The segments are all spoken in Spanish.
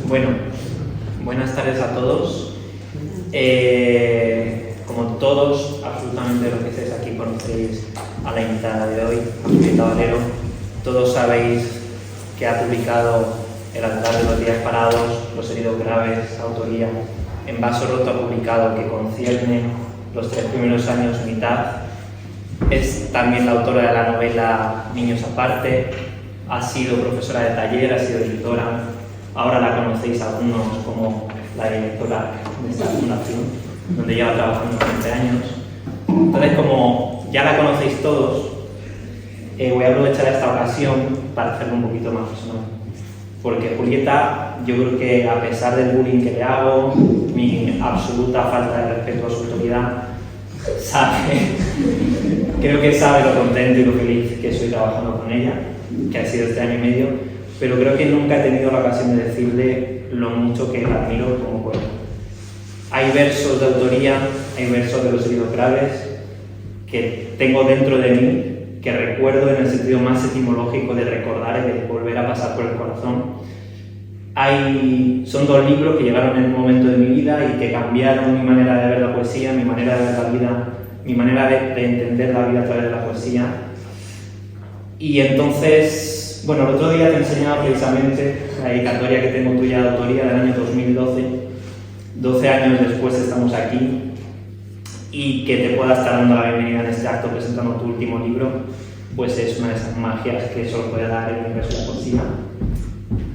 Bueno, buenas tardes a todos. Como todos, absolutamente los que estáis aquí conocéis a la invitada de hoy, a Julieta Valero. Todos sabéis que ha publicado El altar de los días parados, Los heridos graves, autoría. En Vaso roto ha publicado Que concierne los 3 primeros años mitad. Es también la autora de la novela Niños aparte. Ha sido profesora de taller, ha sido editora. Ahora la conocéis algunos como la directora de esta fundación, donde lleva trabajando 20 años. Entonces, como ya la conocéis todos, voy a aprovechar esta ocasión para hacerlo un poquito más personal. Porque Julieta, yo creo que a pesar del bullying que le hago, mi absoluta falta de respeto a su autoridad, creo que sabe lo contento y lo feliz que estoy trabajando con ella, que ha sido este año y medio, pero creo que nunca he tenido la ocasión de decirle lo mucho que la admiro como poeta. Hay versos de autoría, hay versos de Los heridos graves que tengo dentro de mí, que recuerdo en el sentido más etimológico de recordar y de volver a pasar por el corazón. Son 2 libros que llegaron en un momento de mi vida y que cambiaron mi manera de ver la poesía, mi manera de ver la vida, mi manera de entender la vida a través de la poesía. Y entonces, bueno, el otro día te enseñaba precisamente la dedicatoria que tengo tuya de autoría del año 2012. 12 años después estamos aquí, y que te pueda estar dando la bienvenida en este acto presentando tu último libro, pues es una de esas magias que solo puede dar el universo de la poesía.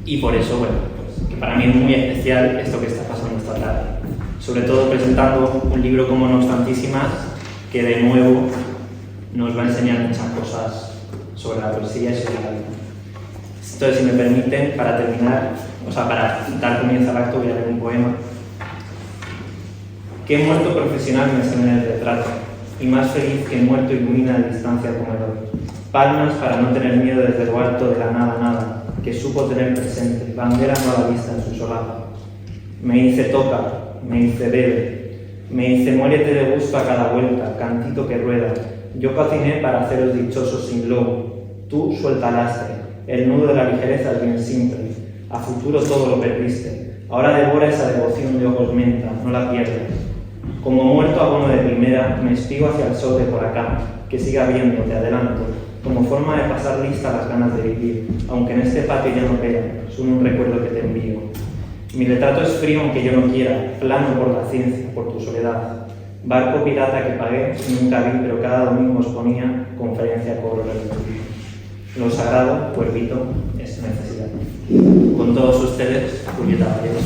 Y por eso, bueno, pues, que para mí es muy especial esto que está pasando esta tarde. Sobre todo presentando un libro como No obstantísimas, que de nuevo nos va a enseñar muchas cosas sobre la poesía y sobre la vida. Entonces, si me permiten, para terminar, para dar comienzo al acto, voy a leer un poema. Qué muerto profesional me enseña el retrato, y más feliz que muerto ilumina a distancia el comedor. Palmas para no tener miedo desde lo alto de la nada, que supo tener presente, bandera no a la vista en su solapa. Me dice toca, me dice bebe, me dice muérete de gusto a cada vuelta, cantito que rueda. Yo cociné para haceros dichosos sin lobo, tú suelta lastre, el nudo de la ligereza es bien simple, a futuro todo lo perdiste, ahora devora esa devoción de ojos menta, no la pierdas. Como muerto abono de primera, me espigo hacia el sol de por acá, que siga viendo, te adelanto, como forma de pasar lista las ganas de vivir, aunque en este patio ya no pegan, son un recuerdo que te envío. Mi retrato es frío aunque yo no quiera, plano por la ciencia, por tu soledad. Barco pirata que pagué, nunca vi, pero cada domingo os ponía conferencia cobro revertido. Lo sagrado, cuervito, es necesidad. Con todos ustedes, Julieta Valero.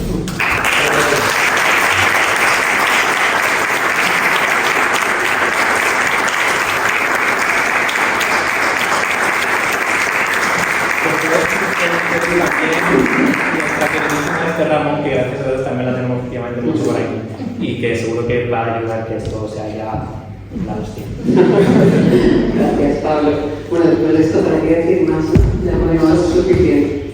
Nuestra queridísima Ramón, que gracias a Dios también la tenemos últimamente mucho por aquí, y que seguro que va a ayudar a que esto sea ya la hostia. Gracias, Pablo. Bueno, después de esto, ¿para qué decir más? Ya podemos suficiente.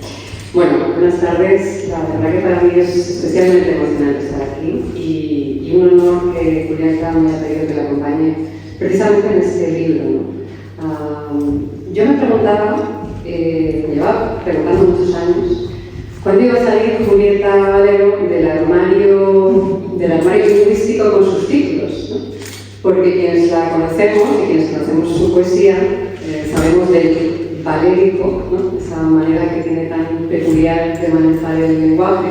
Bueno, buenas tardes. La verdad que para mí es especialmente emocionante estar aquí y un honor que Julieta me haya pedido que la acompañe precisamente en este libro, ¿no? Yo me preguntaba, me llevaba preguntando muchos años, ¿cuándo iba a salir Julieta Valero del armario lingüístico con sus títulos? ¿No? Porque quienes la conocemos y quienes conocemos su poesía sabemos del valérico, ¿no? Esa manera que tiene tan peculiar de manejar el lenguaje.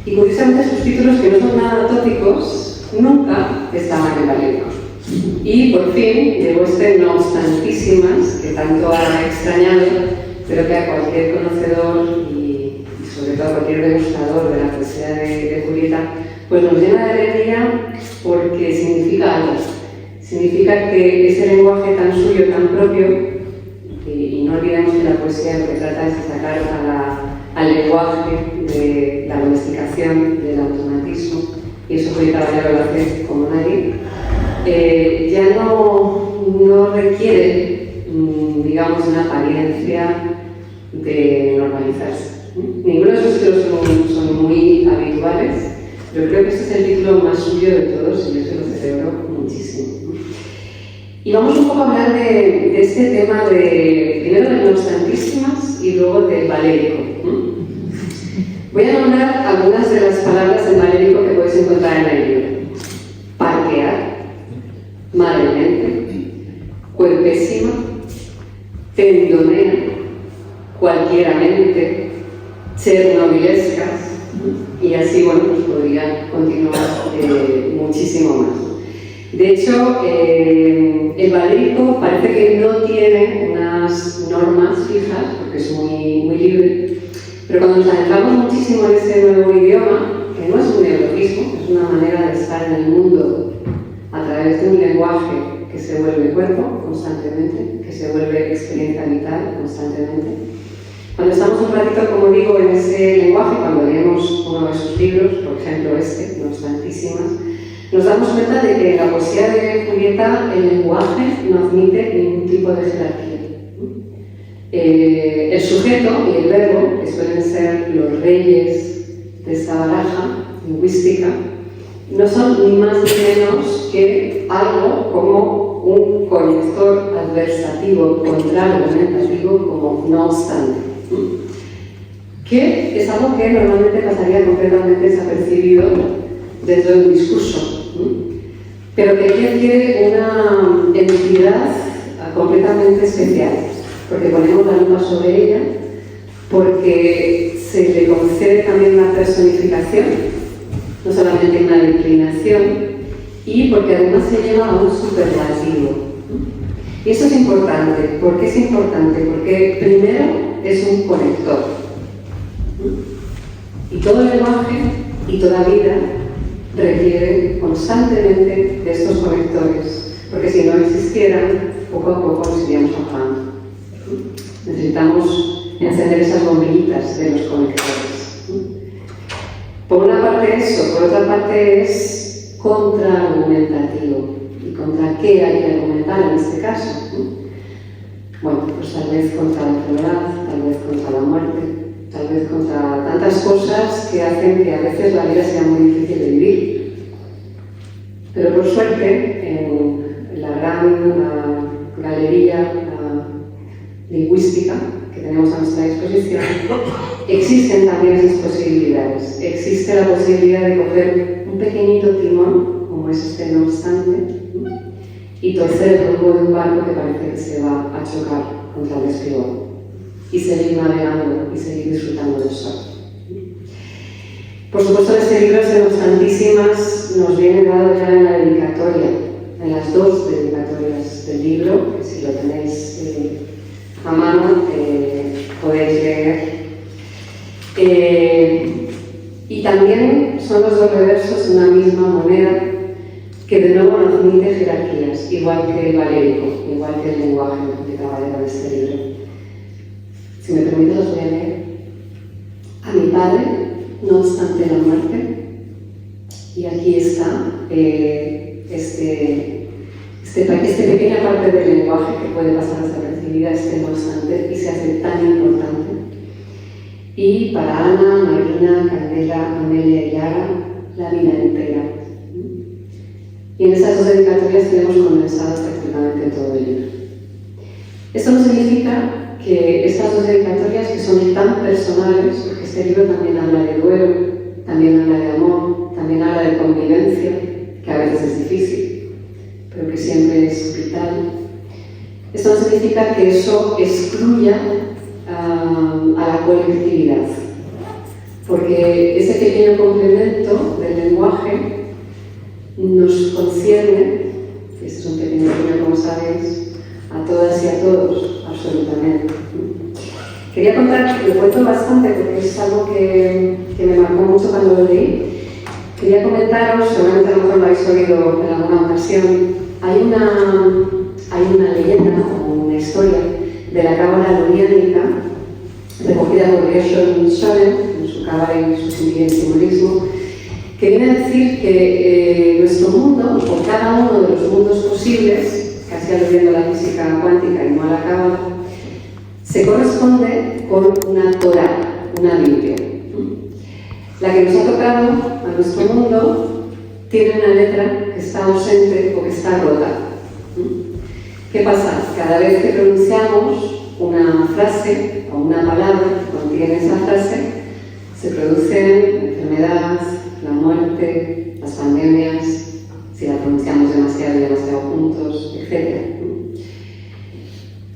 Y curiosamente sus títulos, que no son nada tópicos, nunca estaban en valérico. Y por fin llegó este No obstantísimas, que tanto ha extrañado, pero que a cualquier conocedor y sobre todo a cualquier degustador de la poesía de Julieta, pues nos llena de alegría porque significa algo. Significa que ese lenguaje tan suyo, tan propio, y no olvidemos que la poesía lo que trata es de sacar al lenguaje de la domesticación, del automatismo, y eso Julieta Valero lo hace como nadie. Ya no requiere, digamos, una apariencia de normalizarse. Ninguno de esos títulos son muy habituales, pero creo que este es el título más suyo de todos y yo se lo celebro muchísimo. Y vamos un poco a hablar de este tema primero de No obstantísimas y luego del valérico. Voy a nombrar algunas de las palabras en valérico que podéis encontrar en el libro. Parquear, madremente, cuerpésima, tendonea, cualquieramente, chernobilescas, y así, bueno, pues podría continuar muchísimo más. De hecho, el valérico parece que no tiene unas normas fijas, porque es muy libre, pero cuando nos adentramos muchísimo en ese nuevo idioma, que no es un neologismo, es una manera de estar en el mundo a través de un lenguaje que se vuelve cuerpo constantemente, que se vuelve experiencia vital constantemente. Cuando estamos un ratito, como digo, en ese lenguaje, cuando leemos uno de sus libros, por ejemplo este, No obstantísimas, nos damos cuenta de que en la poesía de Julieta el lenguaje no admite ningún tipo de jerarquía. El sujeto y el verbo, que suelen ser los reyes de esta baraja lingüística, no son ni más ni menos que algo como un conector adversativo contra argumentativo como no obstante, que es algo que normalmente pasaría completamente desapercibido dentro de un discurso, pero que aquí adquiere una entidad completamente especial, porque ponemos la lupa sobre ella, porque se le concede también una personificación, no solamente una declinación, y porque además se lleva a un superlativo. Y eso es importante. ¿Por qué es importante? Porque primero es un conector. Y todo lenguaje y toda vida requiere constantemente de estos conectores, porque si no existieran, poco a poco nos iríamos ahogando. Necesitamos encender esas bombillitas de los conectores. Por una parte eso, por otra parte es contraargumentativo. ¿Y contra qué hay que argumentar en este caso? Bueno, pues tal vez contra la enfermedad, tal vez contra la muerte, tal vez contra tantas cosas que hacen que a veces la vida sea muy difícil de vivir. Pero por suerte, en la gran galería lingüística que tenemos a nuestra disposición, existen también esas posibilidades. Existe la posibilidad de coger un pequeñito timón, como es este no obstante, y torcer el rumbo de un barco que parece que se va a chocar contra el estribor, y seguir navegando y seguir disfrutando del sol. Por supuesto, este libro, de No obstantísimas, nos viene dado ya en la dedicatoria, en las dos dedicatorias del libro, que si lo tenéis a mano podéis leer. Y también son los dos reversos de una misma moneda que de nuevo no admite jerarquías, igual que el valérico, igual que el lenguaje de Caballero de este libro. Si me permite, los voy a leer. A mi padre, no obstante la muerte, y aquí está esta pequeña parte del lenguaje que puede pasar desapercibida, no obstante, y se hace tan importante. Y para Ana, Marina, Candela, Amelia y Lara, la vida entera. Y en esas dos dedicatorias tenemos condensado prácticamente todo el libro. Esto no significa que estas dos dedicatorias, que son tan personales, porque este libro también habla de duelo, también habla de amor, también habla de convivencia, que a veces es difícil, pero que siempre es vital. Esto no significa que eso excluya a la colectividad, porque ese pequeño complemento del lenguaje nos concierne, este es un pequeño libro, como sabéis, a todas y a todos, absolutamente. Quería contar, lo cuento bastante porque es algo que me marcó mucho cuando lo leí. Quería comentaros, seguramente a lo mejor lo habéis oído en alguna ocasión, hay una leyenda o una historia de la cábala loriánica, recogida por Gershom Scholem en su cábala y su sentido y simbolismo, que viene a decir que nuestro mundo, o cada uno de los mundos posibles, casi aludiendo a la física cuántica y no a la cábala, se corresponde con una Torah, una Biblia. La que nos ha tocado a nuestro mundo tiene una letra que está ausente o que está rota. ¿Qué pasa? Cada vez que pronunciamos una frase o una palabra que contiene esa frase, Se producen enfermedades, la muerte, las pandemias, si la pronunciamos demasiado juntos, etc.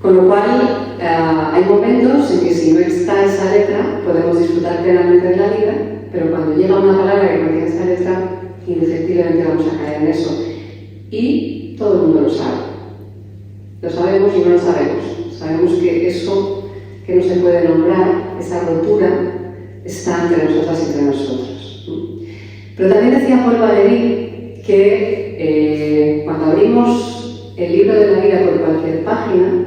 Con lo cual, hay momentos en que si no está esa letra, podemos disfrutar plenamente de la vida, pero cuando llega una palabra que contiene esa letra, indefectiblemente vamos a caer en eso. Y todo el mundo lo sabe. Lo sabemos y no lo sabemos. Sabemos que eso que no se puede nombrar, esa rotura, está entre nosotras y entre nosotros. Pero también decía Paul Valéry que cuando abrimos el libro de la vida por cualquier página,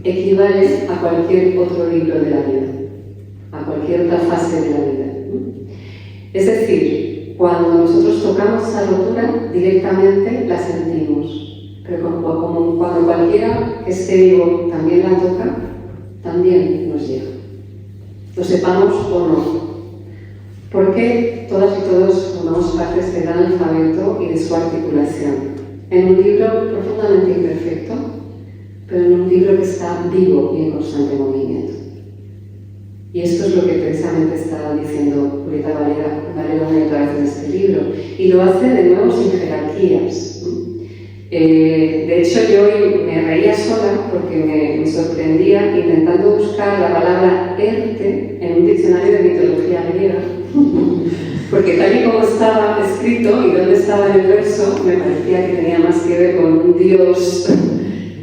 equivale a cualquier otro libro de la vida, a cualquier otra fase de la vida. Es decir, cuando nosotros tocamos esa rotura, directamente la sentimos. Pero como cuando cualquiera que esté vivo también la toca, también nos llega. Lo sepamos o no. Porque todas y todos formamos parte de este gran alfabeto y de su articulación. En un libro profundamente imperfecto, pero en un libro que está vivo y en constante movimiento. Y esto es lo que precisamente está diciendo Julieta Varela muy otra vez en este libro. Y lo hace de nuevo sin jerarquías. De hecho, yo hoy me reía sola porque me sorprendía intentando buscar la palabra Erte en un diccionario de mitología griega. Porque tal y como estaba escrito y donde estaba en el verso, me parecía que tenía más que ver con un dios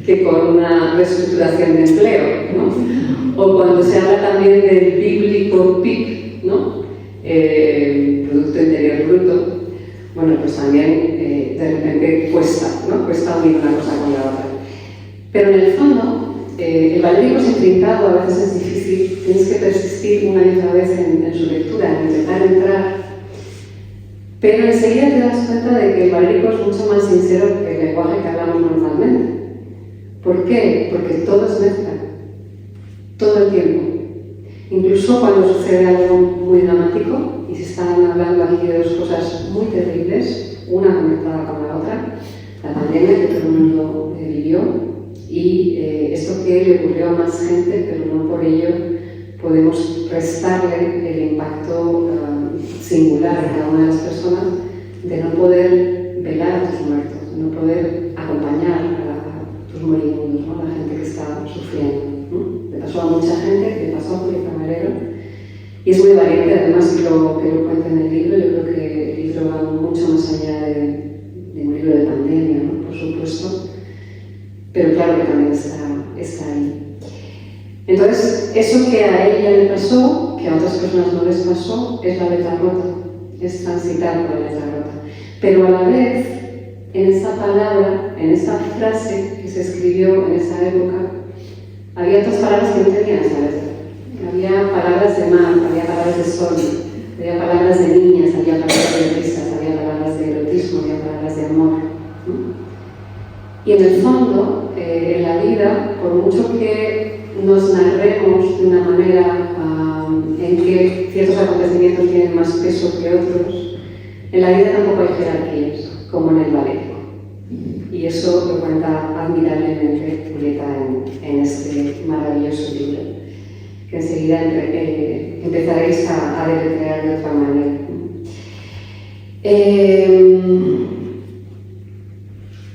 que con una reestructuración de empleo, ¿no? O cuando se habla también del bíblico PIB, ¿no? Producto Interior Bruto, bueno, pues también de repente cuesta, ¿no? Cuesta unir una cosa con la otra. Pero en el fondo, el valérico es intrincado, a veces es difícil, tienes que persistir una y otra vez en su lectura, en intentar entrar. Pero enseguida te das cuenta de que el valérico es mucho más sincero que el lenguaje que hablamos normalmente. ¿Por qué? Porque todo es mezcla, todo el tiempo. Incluso cuando sucede algo muy dramático y se están hablando aquí de dos cosas muy terribles, una conectada con la otra, la pandemia que todo el mundo vivió y esto que le ocurrió a más gente, pero no por ello podemos restarle el impacto singular a cada una de las personas de no poder velar a tus muertos, de no poder acompañar a tus moribundos, ¿no? A la gente que está sufriendo, ¿no? Le pasó a mucha gente, le pasó a Julieta Varela, y es muy valiente, además que lo cuenta en el libro. Yo creo que el libro va mucho más allá de un libro de pandemia, ¿no? Por supuesto, pero claro que también está ahí. Entonces, eso que a ella le pasó, que a otras personas no les pasó, es la letra rota, es transitar por la letra rota. Pero a la vez, en esa palabra, en esa frase que se escribió en esa época, había otras palabras que no tenían esa letra. Había palabras de mar, había palabras de sol, había palabras de niñas, había palabras de risas, había palabras de erotismo, había palabras de amor, ¿no? Y en el fondo, en la vida, por mucho que nos narremos de una manera en que ciertos acontecimientos tienen más peso que otros, en la vida tampoco hay jerarquías, como en el valérico. Y eso lo cuenta admirablemente Julieta en este maravilloso libro, que enseguida empezaréis a deletrear de otra manera.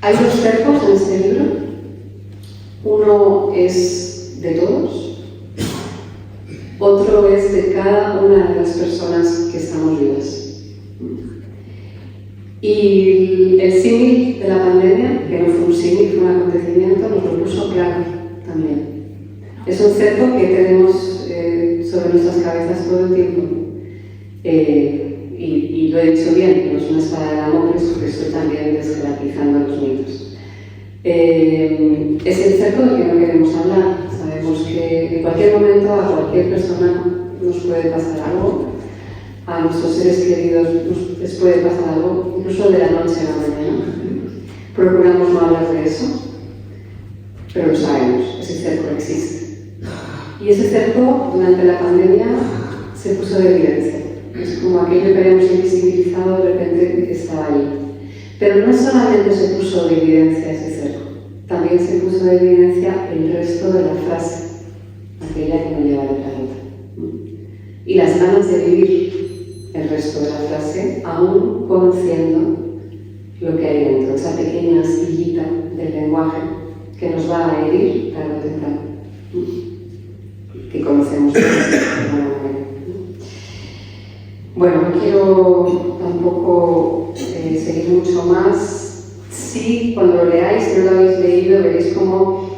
Hay dos cercos en este libro. Uno es de todos, otro es de cada una de las personas que estamos vivas. Y el símil de la pandemia, que no fue un símil, fue un acontecimiento, nos lo puso claro también. Es un cerco que tenemos sobre nuestras cabezas todo el tiempo. Y lo he dicho bien, no es una espada de Damocles, porque estoy también desjerarquizando los mitos. Es el cerco del que no queremos hablar. Sabemos que en cualquier momento a cualquier persona nos puede pasar algo, a nuestros seres queridos les puede pasar algo, incluso de la noche a la mañana. Procuramos no hablar de eso, pero lo sabemos, ese cerco existe. Y ese cerco, durante la pandemia, se puso de evidencia. Es como aquello que habíamos invisibilizado, de repente estaba ahí. Pero no solamente se puso de evidencia ese cerco, también se puso de evidencia el resto de la frase, aquella que no lleva letra rota. y las ganas de vivir el resto de la frase, aún conociendo lo que hay dentro, esa pequeña astillita del lenguaje que nos va a herir tarde o temprano, que conocemos de alguna manera. Bueno, no quiero tampoco seguir mucho más. Sí, cuando lo leáis, si no lo habéis leído, veréis cómo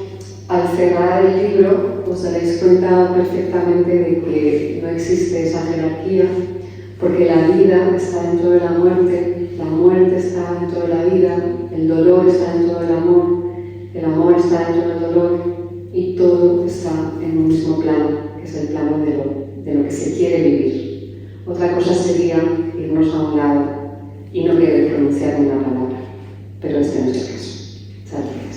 al cerrar el libro os daréis cuenta perfectamente de que no existe esa jerarquía, porque la vida está dentro de la muerte está dentro de la vida, el dolor está dentro del amor, el amor está dentro del dolor, y todo está en un mismo plano, que es el plano de lo que se quiere vivir. Otra cosa sería irnos a un lado y no querer pronunciar una palabra, pero este no es el caso. Muchas gracias.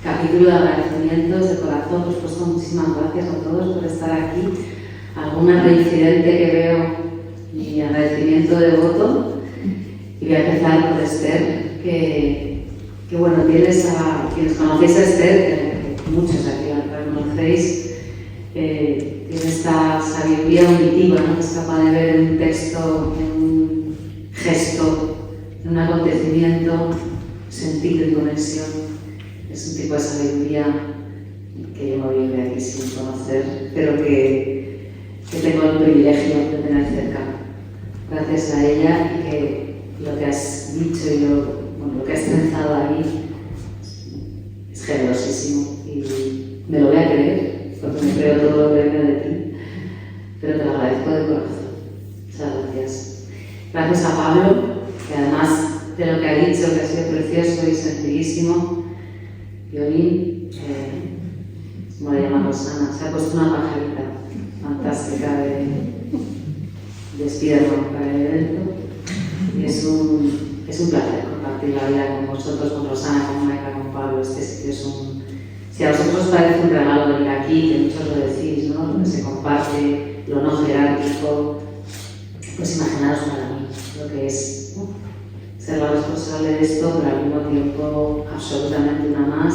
Capítulo de agradecimientos de corazón, por supuesto, muchísimas gracias a todos por estar aquí. Alguna reincidente que veo, mi agradecimiento devoto. Y voy a empezar por Esther, que bueno, tienes a quienes conocéis a Esther, que muchos aquí la conocéis, tiene esta sabiduría auditiva, ¿no? Que es capaz de ver en un texto, en un gesto, en un acontecimiento, sentido y conexión. Es un tipo de sabiduría que yo me voy aquí sin conocer, pero que tengo el privilegio de tener cerca. Gracias a ella, y que lo que has dicho y lo que has pensado ahí es generosísimo. Y me lo voy a creer, porque me creo todo lo que viene de ti, pero te lo agradezco de corazón. Muchas gracias. Gracias a Pablo, que además de lo que ha dicho, que ha sido precioso y sentidísimo, Violín, como le llama Rosana, se ha puesto una pajarita fantástica de Spiderman para el evento, y es un placer compartir la vida con vosotros, con Rosana, con Maika, con Pablo. Este sitio es si a vosotros os parece un regalo venir aquí, que muchos lo decís, ¿no? Donde se comparte lo no jerárquico, pues imaginaros para mí lo que es ser la responsable de esto, pero al mismo tiempo absolutamente una más,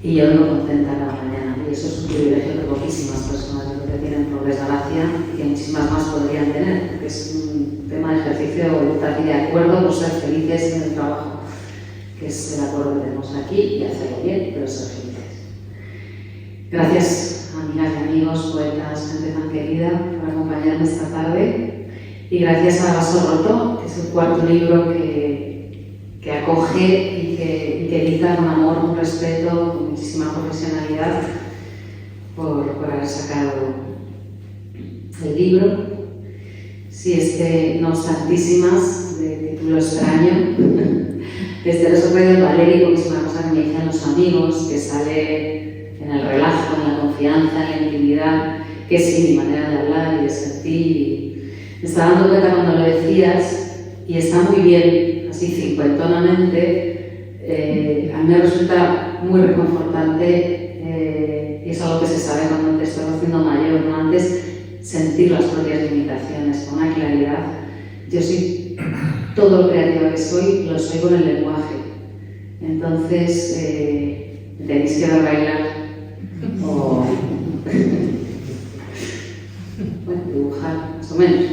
y yo no contenta cada mañana. Y eso es un privilegio que poquísimas personas yo creo que tienen, por desgracia, y que muchísimas más podrían tener, porque es un tema de ejercicio de voluntad y de acuerdo por ser felices en el trabajo, que es el acuerdo que tenemos aquí, y hacerlo bien, pero ser felices. Gracias, amigas y amigos, poetas, gente tan querida, por acompañarme esta tarde. Y gracias a Vaso Roto, que es el cuarto libro que acoge y que edita con amor, con respeto, con muchísima profesionalidad, por haber sacado el libro. Sí, No obstantísimas, de título extraño. Los otros de Valérico, que es una cosa que me dicen los amigos, que sale en el relajo, en la confianza, en la intimidad, que es mi manera de hablar y de sentir. Me estaba dando cuenta cuando lo decías, y está muy bien, así cincuentonamente, a mí me resulta muy reconfortante, y es algo que se sabe cuando te estás haciendo mayor, ¿no? Antes, sentir las propias limitaciones con una claridad. Yo soy todo lo creativa que soy, lo soy con el lenguaje. Entonces, tenéis que ver bailar o bueno, dibujar, más o menos,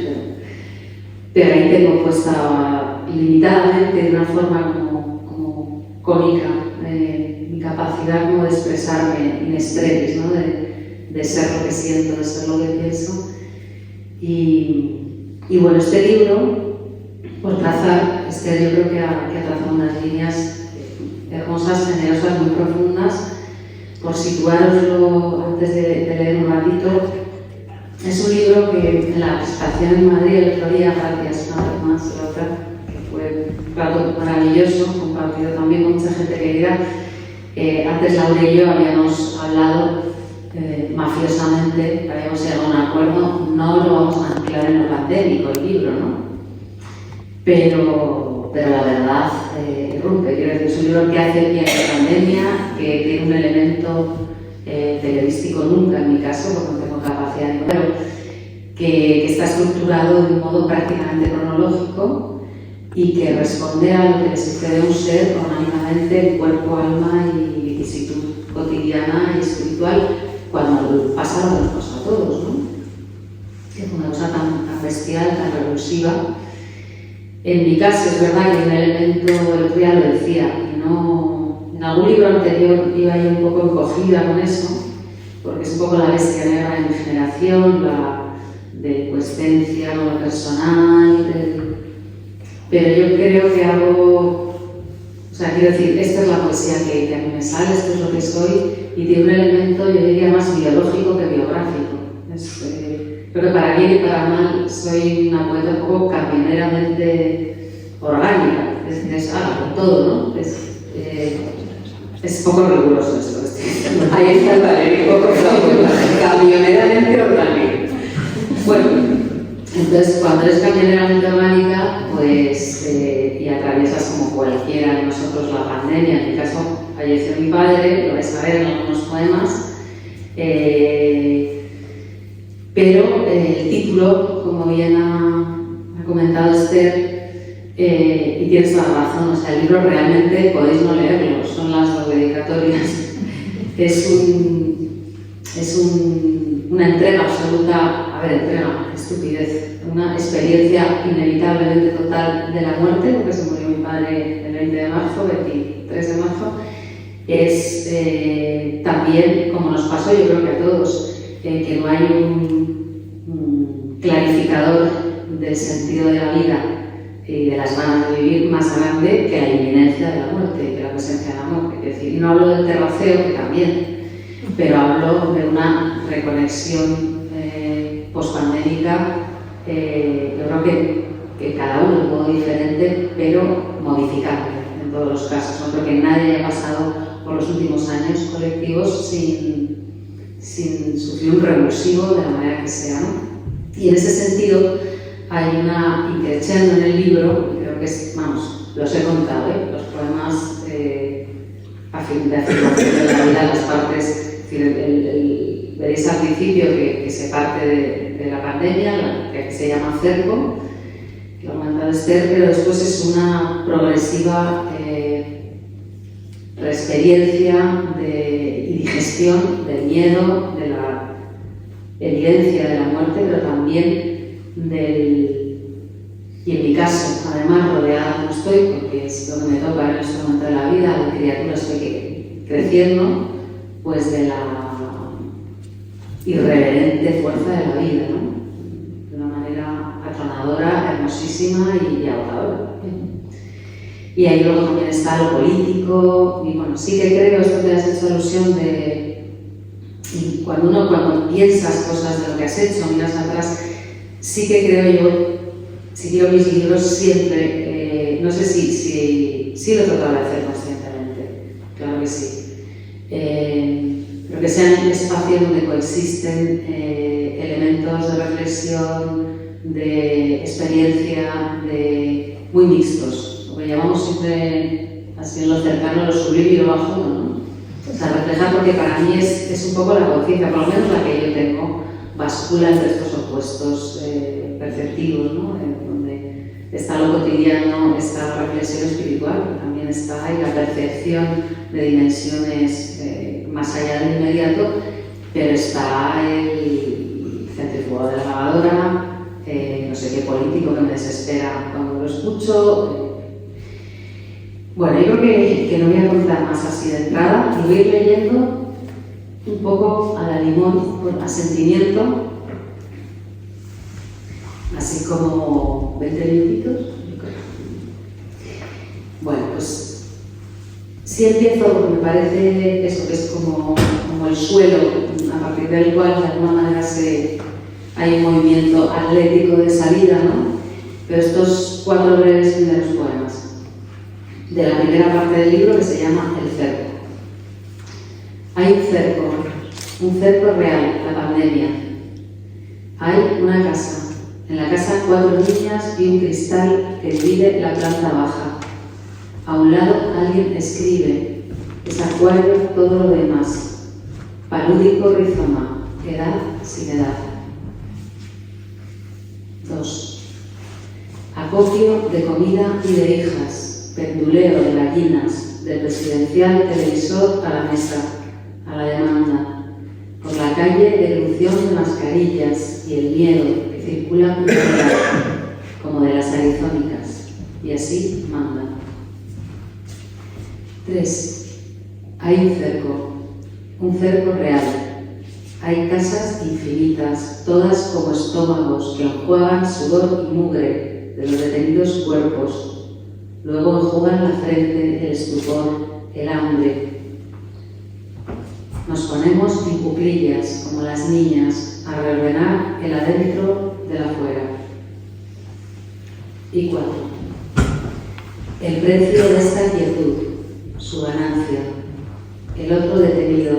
pero ahí tengo puesta limitadamente, de una forma como cómica, mi capacidad como de expresarme in extremis, ¿no? de ser lo que siento, de ser lo que pienso. Y bueno, este libro, por trazar, yo creo que ha trazado unas líneas hermosas, generosas, muy profundas. Por situaroslo antes de leer un ratito, es un libro que en la presentación en Madrid el otro día, gracias una vez más, la otra, que fue un rato maravilloso, compartido también con mucha gente querida. Antes Laura y yo habíamos hablado mafiosamente, habíamos llegado a un acuerdo, no lo vamos a anclar en lo pandémico, el libro, ¿no? Pero la verdad irrumpe. Quiero decir, es un libro que hace pie a la pandemia, que tiene un elemento periodístico nunca en mi caso, porque no tengo capacidad de pero que está estructurado de un modo prácticamente cronológico y que responde a lo que le sucede a un ser orgánicamente en cuerpo, alma y vicisitud cotidiana y espiritual cuando pasa lo que nos pasa a todos, ¿no? Es una cosa tan bestial, tan revulsiva. En mi caso es verdad que un elemento, el otro día lo decía, que no, en algún libro anterior iba yo un poco encogida con eso, porque es un poco la bestia negra de mi generación, la delincuencia, lo personal, pero yo creo que hago, o sea, quiero decir, esta es la poesía que a mí me sale, esto es lo que soy, y tiene un elemento, yo diría, más biológico que biográfico. Creo que para bien y para mal soy una poeta un poco camioneramente orgánica, es algo, todo, ¿no? Es poco riguroso esto. Ahí está el Valerio, camioneramente orgánica. Bueno, entonces cuando eres camioneramente orgánica, pues, y atraviesas como cualquiera de nosotros la pandemia, en mi caso falleció mi padre, lo vais a ver en algunos poemas, pero el título, como bien ha comentado Esther, y tienes toda la razón, o sea, el libro realmente podéis no leerlo, son las dos dedicatorias. Es una entrega absoluta, entrega, estupidez, una experiencia inevitablemente total de la muerte, porque se murió mi padre el 20 de marzo, 23 de marzo. Es también, como nos pasó yo creo que a todos, que no hay un clarificador del sentido de la vida y de las ganas de vivir más grande que la inminencia de la muerte, que la presencia de la muerte. Es decir, no hablo del terraceo, que también, pero hablo de una reconexión pospandémica, yo creo que cada uno de un modo diferente, pero modificable en todos los casos. No creo que nadie haya pasado por los últimos años colectivos sin sufrir un revulsivo de la manera que sea, ¿no? Y en ese sentido hay una interchange en el libro, creo que es, vamos, los he contado, los poemas de afirmación de la vida, las partes, es decir, veréis al principio que se parte de la pandemia, que se llama Cerco, que lo ha mandado Esther, pero después es una progresiva experiencia y digestión del miedo, de la evidencia de la muerte, pero también y en mi caso, además rodeada como estoy, porque es lo que me toca en este momento de la vida, de criaturas creciendo, pues de la irreverente fuerza de la vida, ¿no? De una manera atronadora, hermosísima y agotadora. Y ahí luego también está lo político, y bueno, sí que creo, esto que has hecho alusión y cuando piensas cosas de lo que has hecho, miras atrás, sí que creo yo, si leo mis libros siempre, no sé si lo he tratado de hacer conscientemente, claro que sí, pero que sean espacios donde coexisten elementos de reflexión, de experiencia, muy mixtos, lo que llamamos siempre, así en lo cercano, lo sublime y lo bajo, ¿no? O sea, reflejar, porque para mí es un poco la conciencia, por lo menos la que yo tengo, bascula entre estos opuestos perceptivos, ¿no? Donde está lo cotidiano, está la reflexión espiritual, pero también está ahí la percepción de dimensiones más allá del inmediato, pero está el centrifugador de la lavadora, no sé qué político que me desespera cuando lo escucho. Bueno, yo creo que no voy a contar más así de entrada y voy a ir leyendo un poco a la limón, a sentimiento, así como 20 minutitos. Bueno, pues sí empiezo porque me parece eso, que es como el suelo a partir del cual de alguna manera hay un movimiento atlético de salida, ¿no? Pero estos 4 breves primeros poemas de la primera parte del libro, que se llama El cerco. Hay un cerco real, la pandemia. Hay una casa, en la casa 4 niñas y un cristal que divide la planta baja. A un lado alguien escribe, es acuario todo lo demás. palúdico rizoma, edad sin edad. 2. Acopio de comida y de hijas, penduleo de gallinas, del presidencial televisor a la mesa, a la demanda, por la calle erupción de mascarillas y el miedo que circula por como de las arizónicas, y así manda. 3. Hay un cerco real. Hay casas infinitas, todas como estómagos que enjuagan sudor y mugre de los detenidos cuerpos. Luego enjuagan la frente, el estupor, el hambre. Nos ponemos en cuclillas, como las niñas, a reordenar el adentro del afuera. Y 4. El precio de esta quietud, su ganancia. El otro detenido,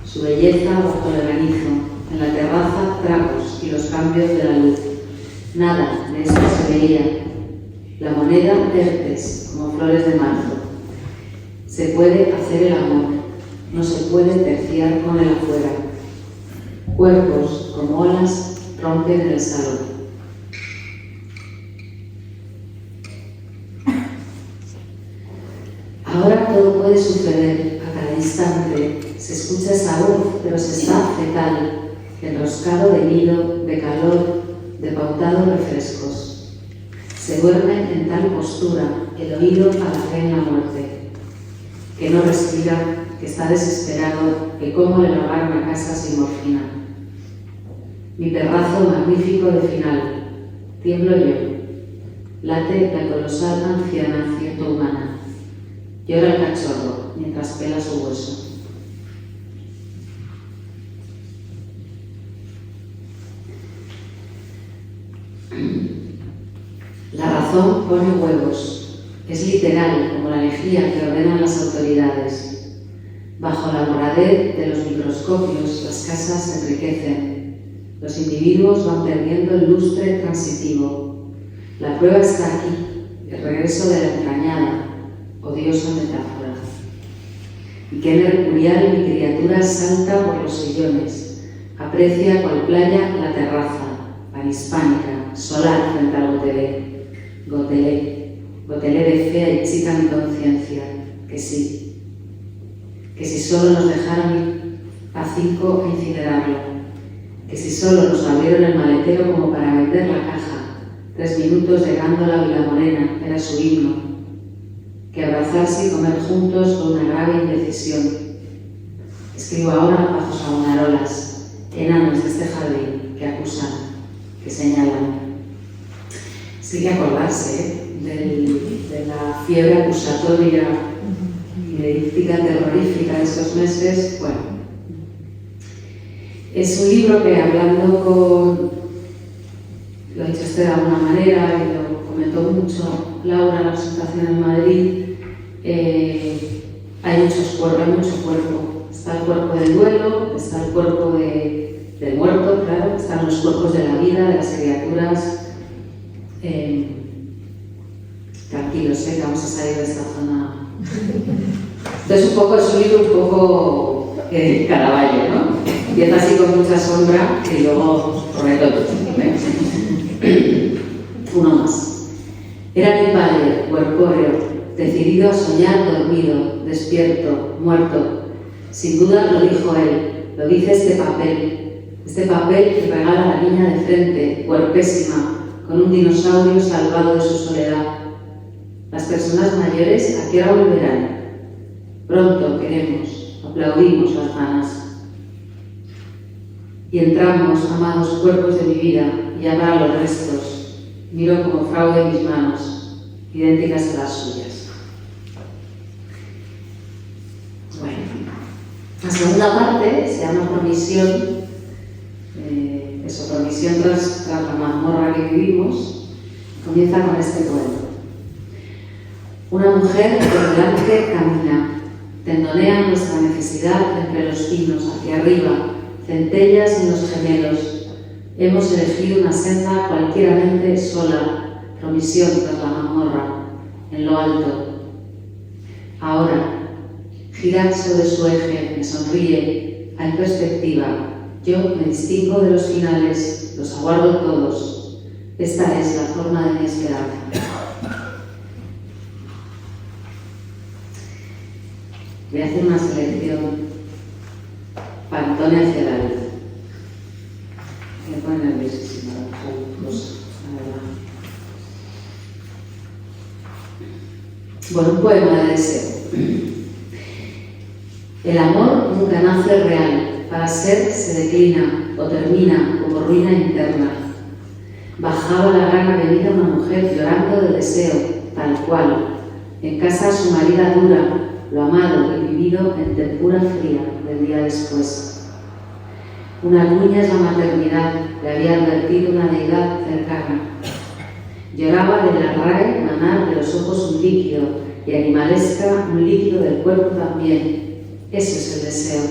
su belleza bajo el granizo, en la terraza trapos y los cambios de la luz. Nada de eso se veía. La moneda verdes como flores de marzo. Se puede hacer el amor, no se puede terciar con el afuera. Cuerpos como olas rompen el salón. Ahora todo puede suceder a cada instante. Se escucha esa voz, pero se está fetal, enroscado de nido, de calor, de pautados refrescos. Se duerme en tal postura, el oído a la fe en la muerte, que no respira, que está desesperado, que cómo le lavar una casa sin morfina. Mi perrazo magnífico de final, tiemblo yo, late la colosal anciana cierto humana, llora el cachorro mientras pela su hueso. La razón pone huevos, es literal como la lejía que ordenan las autoridades. Bajo la moradez de los microscopios las casas se enriquecen, los individuos van perdiendo el lustre transitivo. La prueba está aquí, el regreso de la entrañada, odiosa metáfora. Y qué mercurial mi criatura salta por los sillones, aprecia cual playa la terraza, panhispánica, solar frente al gotelé de fea y chica mi conciencia, que si solo nos dejaron ir a 5 a incinerarlo, que si solo nos abrieron el maletero como para vender la caja, 3 minutos de gándola y la morena era su himno, que abrazarse y comer juntos con una grave indecisión. Escribo ahora bajo savonarolas, enanos de este jardín que acusan, que señalan. Sí que acordarse de la fiebre acusatoria y verídica terrorífica de esos meses. Bueno, es un libro que hablando con, lo ha dicho usted de alguna manera y lo comentó mucho Laura en la presentación en Madrid, hay mucho cuerpo. Está el cuerpo del duelo, está el cuerpo del muerto, claro, están los cuerpos de la vida, de las criaturas. Tranquilos, que vamos a salir de esta zona. Entonces es un libro un poco Caravaggio, ¿no? Empieza así con mucha sombra y luego prometo todo. Uno más. Era mi padre, corpóreo, decidido a soñar dormido, despierto, muerto. Sin duda lo dijo él, lo dice este papel que regala a la niña de frente, cuerpésima, con un dinosaurio salvado de su soledad. Las personas mayores, ¿a qué hora volverán? Pronto, queremos, aplaudimos las ganas. Y entramos, amados cuerpos de mi vida, y habrá los restos. Miro como fraude mis manos, idénticas a las suyas. Bueno, la segunda parte se llama Promisión. Promisión tras la mazmorra que vivimos, comienza con este poema. Una mujer por delante camina, tendonea nuestra necesidad entre los pinos, hacia arriba, centellas en los gemelos. Hemos elegido una senda cualquieramente sola, promisión tras la mazmorra, en lo alto. Ahora, gira sobre su eje, me sonríe, hay perspectiva. Yo me distingo de los finales, los aguardo todos. Esta es la forma de mi esperanza. Voy a hacer una selección. Pantone hacia la luz. Me pone nerviosísima la cosa, la verdad. Bueno, un poema de deseo. El amor nunca nace real, para ser se declina o termina como ruina interna. Bajaba la gran avenida una mujer llorando de deseo, tal cual. En casa su marida dura, lo amado y vivido en tempura fría del día después. Una cuña es la maternidad, le había advertido una deidad cercana. Lloraba de la RAE manar de los ojos un líquido y animalesca un líquido del cuerpo también. Eso es el deseo,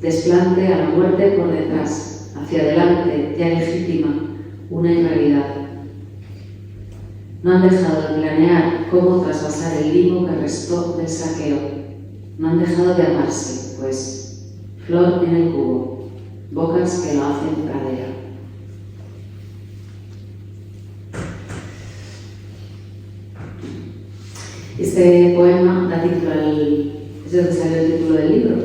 desplante a la muerte por detrás, hacia adelante, ya legítima, una irrealidad. No han dejado de planear cómo traspasar el limo que restó del saqueo. No han dejado de amarse, pues, flor en el cubo, bocas que lo hacen pradera. Este poema da título es donde salió el título del libro.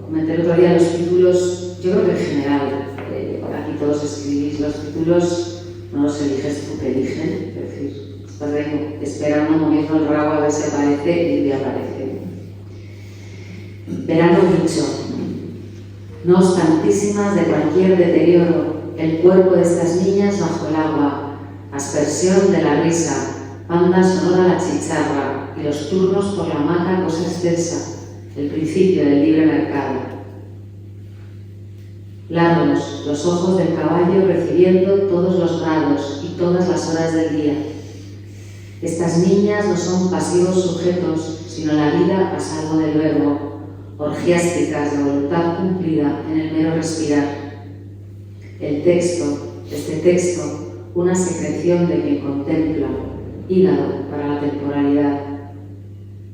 Comenté el otro día los títulos, yo creo que en general, aquí todos escribís, los títulos no los eliges tú, que eligen, es decir, estás ahí esperando, moviendo el rabo a ver si aparece y aparece. Verano dicho, no obstantísimas de cualquier deterioro, el cuerpo de estas niñas bajo el agua, aspersión de la risa, banda sonora la chicharra y los turnos por la hamaca cosa extensa, el principio del libre mercado. Largos los ojos del caballo recibiendo todos los grados y todas las horas del día. Estas niñas no son pasivos sujetos, sino la vida a salvo del verbo, orgiásticas de voluntad cumplida en el mero respirar. El texto, este texto, una secreción de quien contempla, hígado para la temporalidad.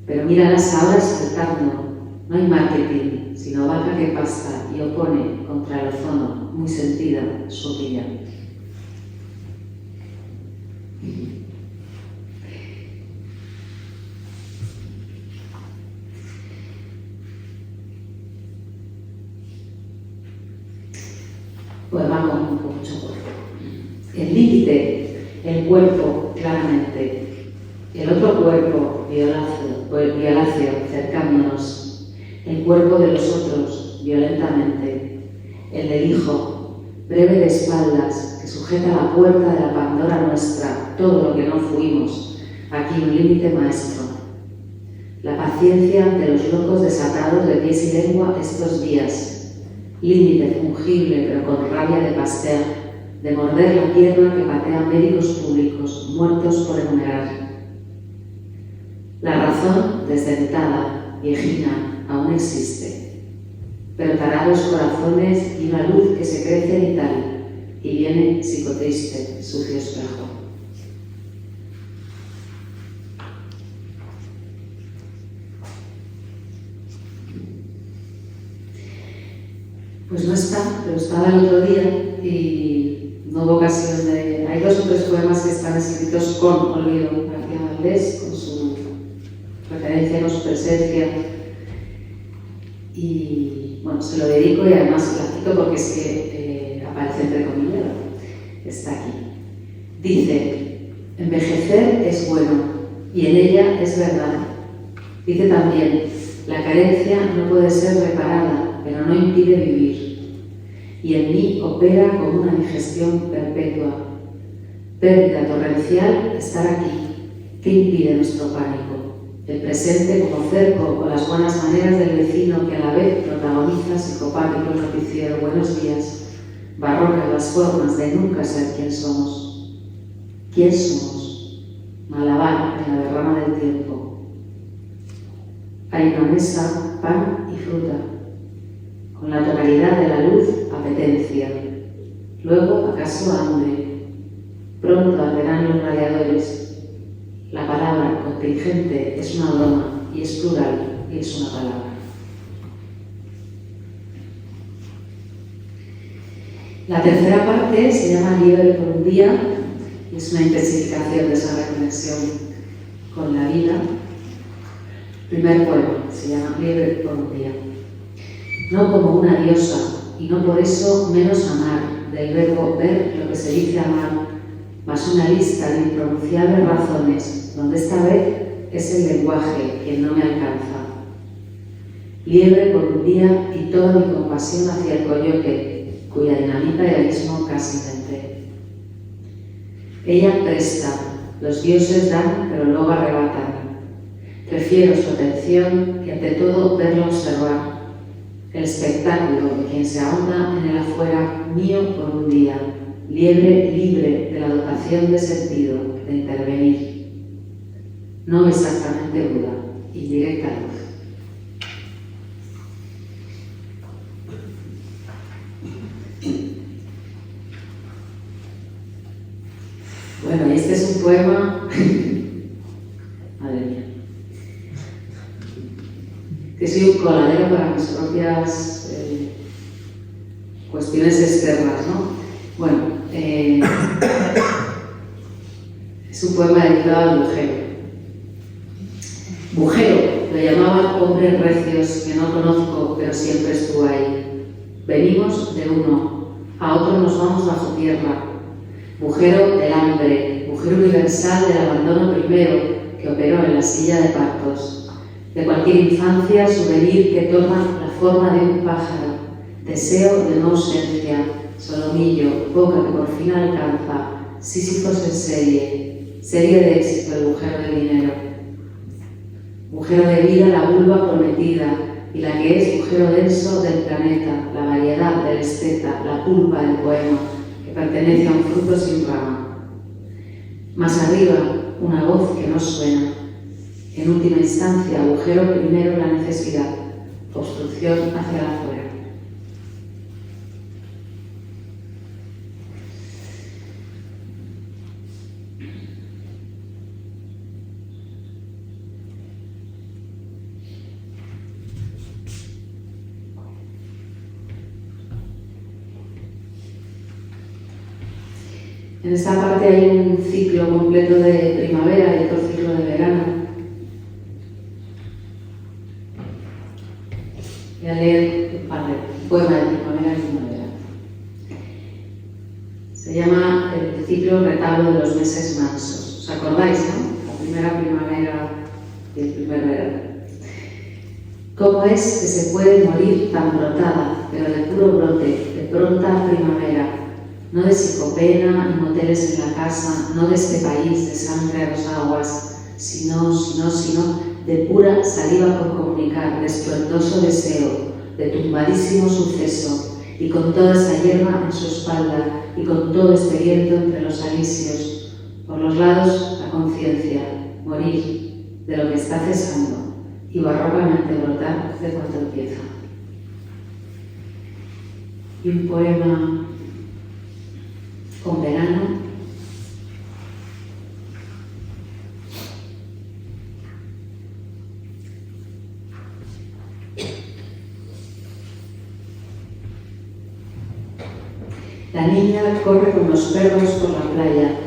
Pero míralas ahora saltando, no hay marketing, sino vaca que pasta y opone contra el ozono, muy sentida su vida. Pues vamos con mucho cuerpo. El límite, el cuerpo, claramente. El otro cuerpo, violáceo, cercándonos. El cuerpo de los otros, violentamente. El del hijo, breve de espaldas, que sujeta la puerta de la Pandora nuestra, todo lo que no fuimos. Aquí un límite maestro. La paciencia ante los locos desatados de pies y lengua estos días. Límite fungible, pero con rabia de Pasteur, de morder la tierra que patean médicos públicos, muertos por enumerar. La razón, desdentada, viejina, aún existe, pero tarados corazones y una luz que se crece vital, y viene psicotriste, sucio espejo. Pues no está, pero estaba el otro día y no hubo ocasión de... Hay 2 o 3 poemas que están escritos con Olvido García Valdés, con su referencia, con su presencia. Y bueno, se lo dedico y además la cito porque es que aparece entrecomillado. Está aquí. Dice, envejecer es bueno y en ella es verdad. Dice también, la carencia no puede ser reparada, pero no impide vivir. Y en mí opera como una digestión perpetua. Pérdida torrencial, estar aquí. ¿Qué impide nuestro pánico? El presente como cerco o las buenas maneras del vecino que a la vez protagoniza psicopático el noticiero buenos días, barrocas las formas de nunca ser quien somos. ¿Quién somos? Malabar en la derrama del tiempo. Hay una mesa, pan y fruta. Con la tonalidad de la luz, apetencia. Luego, acaso, hambre. Pronto arderán los radiadores. La palabra contingente es una broma y es plural y es una palabra. La tercera parte se llama Liebre por un día y es una intensificación de esa reconexión con la vida. Primer poema se llama Liebre por un día. No como una diosa, y no por eso menos amar, del verbo ver lo que se dice amar, mas una lista de impronunciables razones, donde esta vez es el lenguaje quien no me alcanza. Liebre por un día y toda mi compasión hacia el coyote, cuya dinamita y realismo casi inventé. Ella presta, los dioses dan, pero luego arrebatan. Prefiero su atención y ante todo verla observar. El espectáculo de quien se ahonda en el afuera mío por un día, liebre libre de la dotación de sentido, de intervenir. No exactamente Buda, indirecta luz. Bueno, y este es un poema, madre mía, que soy un coladero para mis propias cuestiones externas, ¿no? Bueno, es un poema dedicado al bujero. Bujero, lo llamaban hombres recios que no conozco, pero siempre estuvo ahí. Venimos de uno, a otro nos vamos bajo tierra. Bujero del hambre, bujero universal del abandono primero, que operó en la silla de partos. De cualquier infancia, souvenir que toma la forma de un pájaro. Deseo de no ausencia, solomillo, boca que por fin alcanza. Sísifos en serie de éxito el bujero de dinero. Bujero de vida, la vulva prometida, y la que es bujero denso del planeta, la variedad del esteta, la pulpa del poema, que pertenece a un fruto sin rama. Más arriba, una voz que no suena. En última instancia, agujero primero la necesidad, obstrucción hacia la afuera. En esta parte hay un ciclo completo de primavera y otro ciclo de verano. Voy a leer un poema de primavera y primavera. Se llama el ciclo retablo de los meses mansos. ¿Os acordáis, no? La primera primavera y el primer verano. ¿Cómo es que se puede morir tan brotada, pero de puro brote, de pronta primavera? No de psicopena ni moteles en la casa, no de este país de sangre a dos aguas, sino de pura saliva por comunicar, de estruendoso deseo, de tumbadísimo suceso, y con toda esa hierba en su espalda, y con todo este viento entre los alisios, por los lados la conciencia, morir de lo que está cesando, y barrocamente brotar de cuanto empieza. Y un poema con verano. La niña corre con los perros por la playa.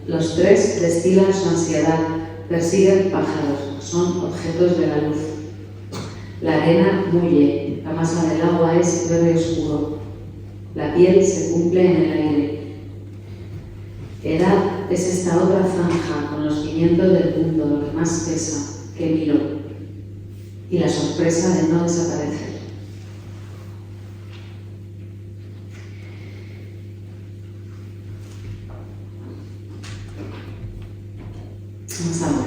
Los tres destilan su ansiedad, persiguen pájaros, son objetos de la luz. La arena mulle, la masa del agua es verde oscuro. La piel se cumple en el aire. Edad es esta otra zanja con los cimientos del mundo, lo que más pesa, que miro, y la sorpresa de no desaparecer. Más amor.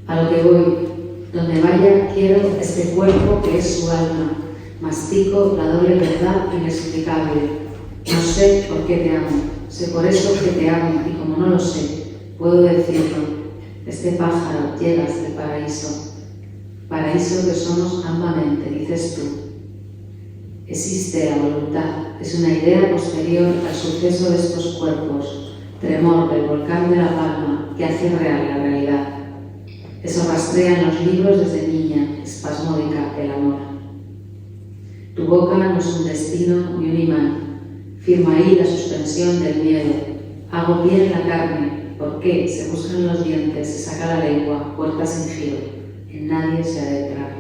A lo que voy, donde vaya, quiero este cuerpo que es su alma. Mastico la doble verdad inexplicable. No sé por qué te amo. Sé por eso que te amo y como no lo sé, puedo decirlo. Este pájaro llega hasta el paraíso. Paraíso que somos ambamente, dices tú. Existe la voluntad, es una idea posterior al suceso de estos cuerpos, tremor del volcán de la palma que hace real la realidad. Eso rastrea en los libros desde niña, espasmódica, el amor. Tu boca no es un destino ni un imán. Firmo ahí la suspensión del miedo. Hago bien la carne. ¿Por qué? Se buscan los dientes, se saca la lengua, puerta sin giro. En nadie se adentra.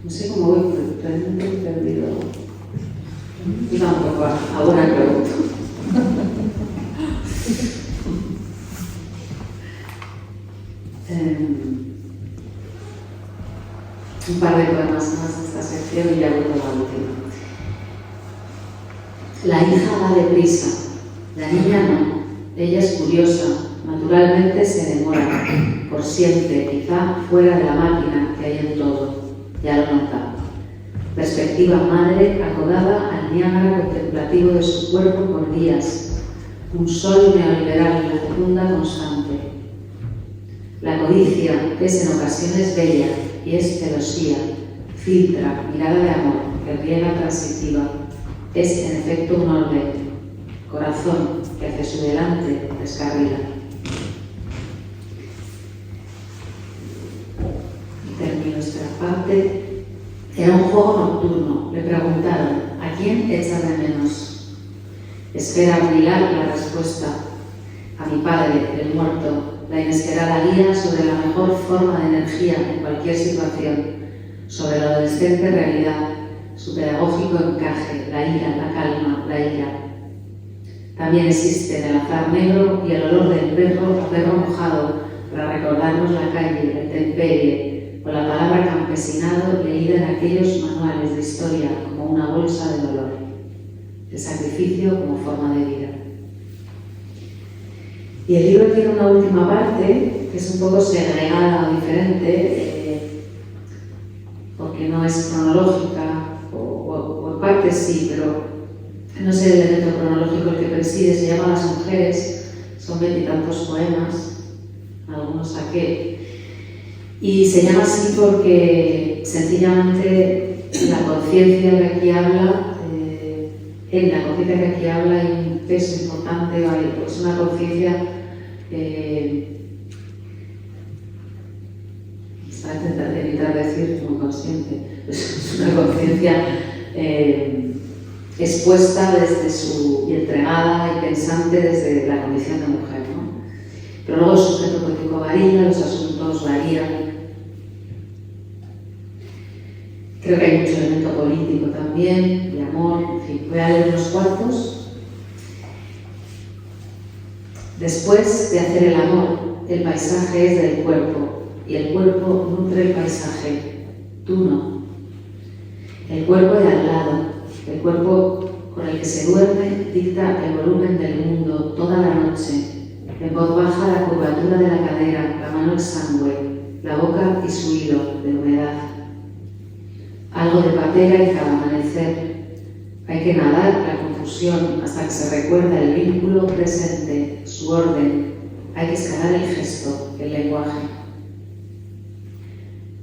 No sé cómo voy, pero realmente he perdido. Yo tampoco, ahora pregunto. Un par de poemas más de esta sección y ya vuelvo a la última. La hija va deprisa, la niña no. Ella es curiosa, naturalmente se demora, por siempre, quizá fuera de la máquina que hay en todo. Ya lo nota. Perspectiva madre acodada al Niágara contemplativo de su cuerpo por días. Un sol neoliberal, la fecunda constante. La codicia es en ocasiones bella y es celosía, filtra, mirada de amor, que riega transitiva. Es en efecto un orden, corazón que hacia su delante descarrila. Y termino esta parte. Era un juego nocturno. Le preguntaron, ¿a quién echas de menos? Espera brillar la respuesta. A mi padre, el muerto. La inesperada guía sobre la mejor forma de energía en cualquier situación, sobre la adolescente realidad, su pedagógico encaje, la ira, la calma, la ira. También existe el azar negro y el olor del perro a perro mojado para recordarnos la calle, la intemperie o la palabra campesinado leída en aquellos manuales de historia como una bolsa de dolor, el sacrificio como forma de vida. Y el libro tiene una última parte que es un poco segregada o diferente, porque no es cronológica, o en parte sí, pero no es el elemento cronológico el que preside. Se llama Las mujeres, son 20 y tantos poemas, algunos saqué. Y se llama así porque sencillamente la conciencia que aquí habla, en la conciencia que aquí habla hay un peso importante, es una conciencia está intentando evitar decir muy consciente, es una conciencia expuesta desde su, y entregada y pensante desde la condición de mujer, ¿no? Pero luego el sujeto poético varía, los asuntos varían. Creo que hay mucho elemento político también, de amor, en fin, voy a leer unos cuantos. Después de hacer el amor, el paisaje es del cuerpo y el cuerpo nutre el paisaje, tú no. El cuerpo de al lado, el cuerpo con el que se duerme, dicta el volumen del mundo toda la noche. En voz baja la curvatura de la cadera, la mano exangüe, la boca y su hilo de humedad. Algo de patera en cada amanecer. Hay que nadar la confusión hasta que se recuerda el vínculo presente, su orden. Hay que escalar el gesto, el lenguaje.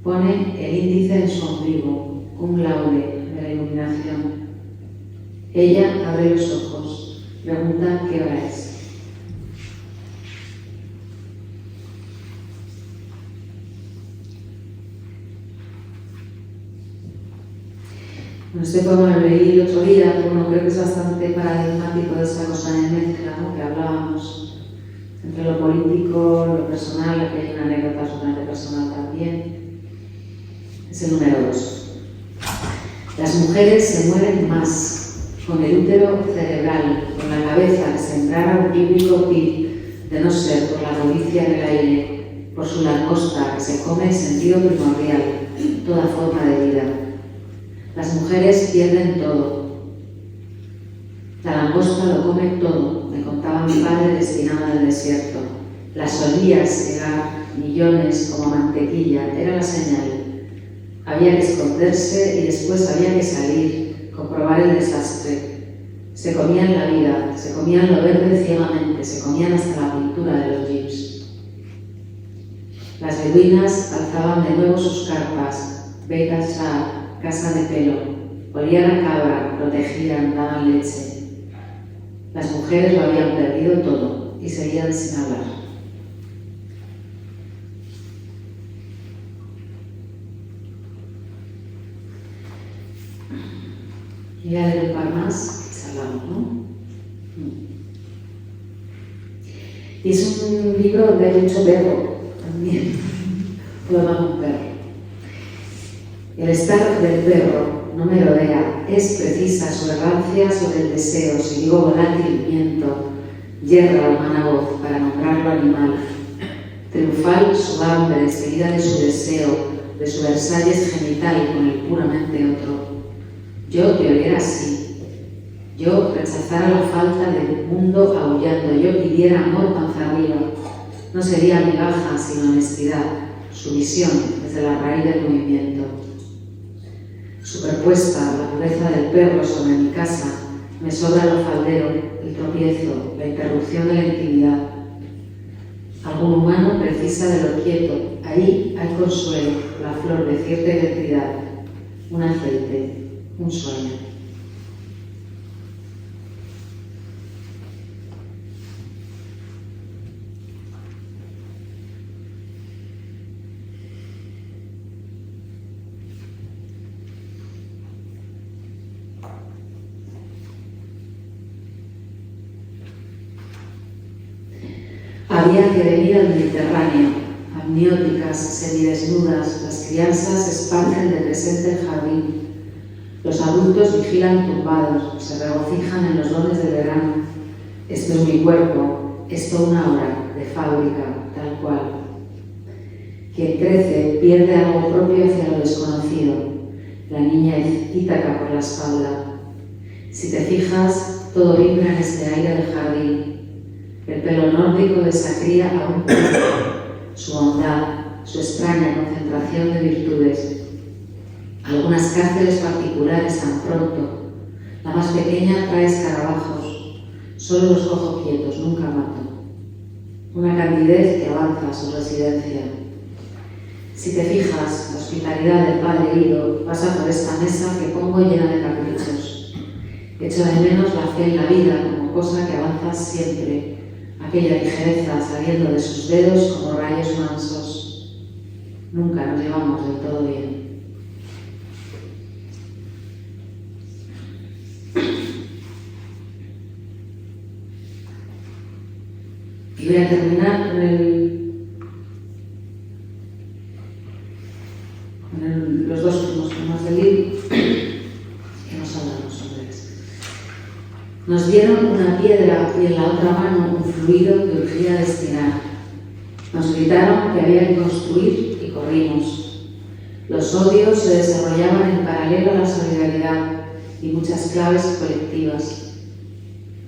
Pone el índice en su ombligo, un laude de la iluminación. Ella abre los ojos, pregunta qué hora es. Bueno, este poema lo leí el otro día, pero bueno, creo que es bastante paradigmático de esa cosa de mezcla, ¿no? Que hablábamos entre lo político, lo personal, aquí hay una anécdota absolutamente personal también. Es el número 2. Las mujeres se mueren más, con el útero cerebral, con la cabeza que sembrara un bíblico pib, de no ser por la codicia del aire, por su langosta que se come en sentido primordial, toda forma de vida. Las mujeres pierden todo. La langosta lo come todo, me contaba mi padre destinado al desierto. Las solía segar millones como mantequilla, era la señal. Había que esconderse y después había que salir, comprobar el desastre. Se comían la vida, se comían lo verde ciegamente, se comían hasta la pintura de los jeeps. Las beduinas alzaban de nuevo sus carpas, Beit al-Shah, casa de pelo, olían a cabra, protegían, daban leche. Las mujeres lo habían perdido todo y seguían sin hablar. Y voy a leer un par más y charlamos, ¿no? Y es un libro donde hay mucho perro también. Lo llamo un perro. El estar del perro no me rodea, es precisa su errancia sobre el deseo, si digo volátil miento, yerra la humana voz para nombrarlo animal. Triunfal su hambre, seguida de su deseo, de su Versalles genital con el puramente otro. Yo te oliera así, yo rechazara la falta del mundo aullando, yo pidiera amor panza arriba, no sería migaja sino honestidad, su visión desde la raíz del movimiento. Superpuesta la pureza del perro sobre mi casa, me sobra lo faldero, el tropiezo, la interrupción de la intimidad. Algún humano precisa de lo quieto, ahí hay consuelo, la flor de cierta identidad, un aceite, un sueño. Había que venir al Mediterráneo, amnióticas, semidesnudas, las crianzas esparcen de presente el jardín. Los adultos vigilan tumbados, se regocijan en los dones del verano. Esto es mi cuerpo, esto una hora de fábrica, tal cual. Quien crece pierde algo propio hacia lo desconocido. La niña es Ítaca por la espalda. Si te fijas, todo vibra en este aire del jardín. El pelo nórdico de esa cría aún tiene su bondad, su extraña concentración de virtudes. Algunas cárceles particulares tan pronto. La más pequeña trae escarabajos. Solo los cojo quietos, nunca mato. Una candidez que avanza a su residencia. Si te fijas, la hospitalidad del padre herido pasa por esta mesa que pongo llena de caprichos. Echo de menos la fe en la vida como cosa que avanza siempre. Aquella ligereza saliendo de sus dedos como rayos mansos. Nunca nos llevamos del todo bien. Y voy a terminar con los dos últimos temas del libro que nos hablan los hombres. Nos dieron una piedra y en la otra mano un fluido que urgía destinar. Nos gritaron que había que construir y corrimos. Los odios se desarrollaban en paralelo a la solidaridad y muchas claves colectivas.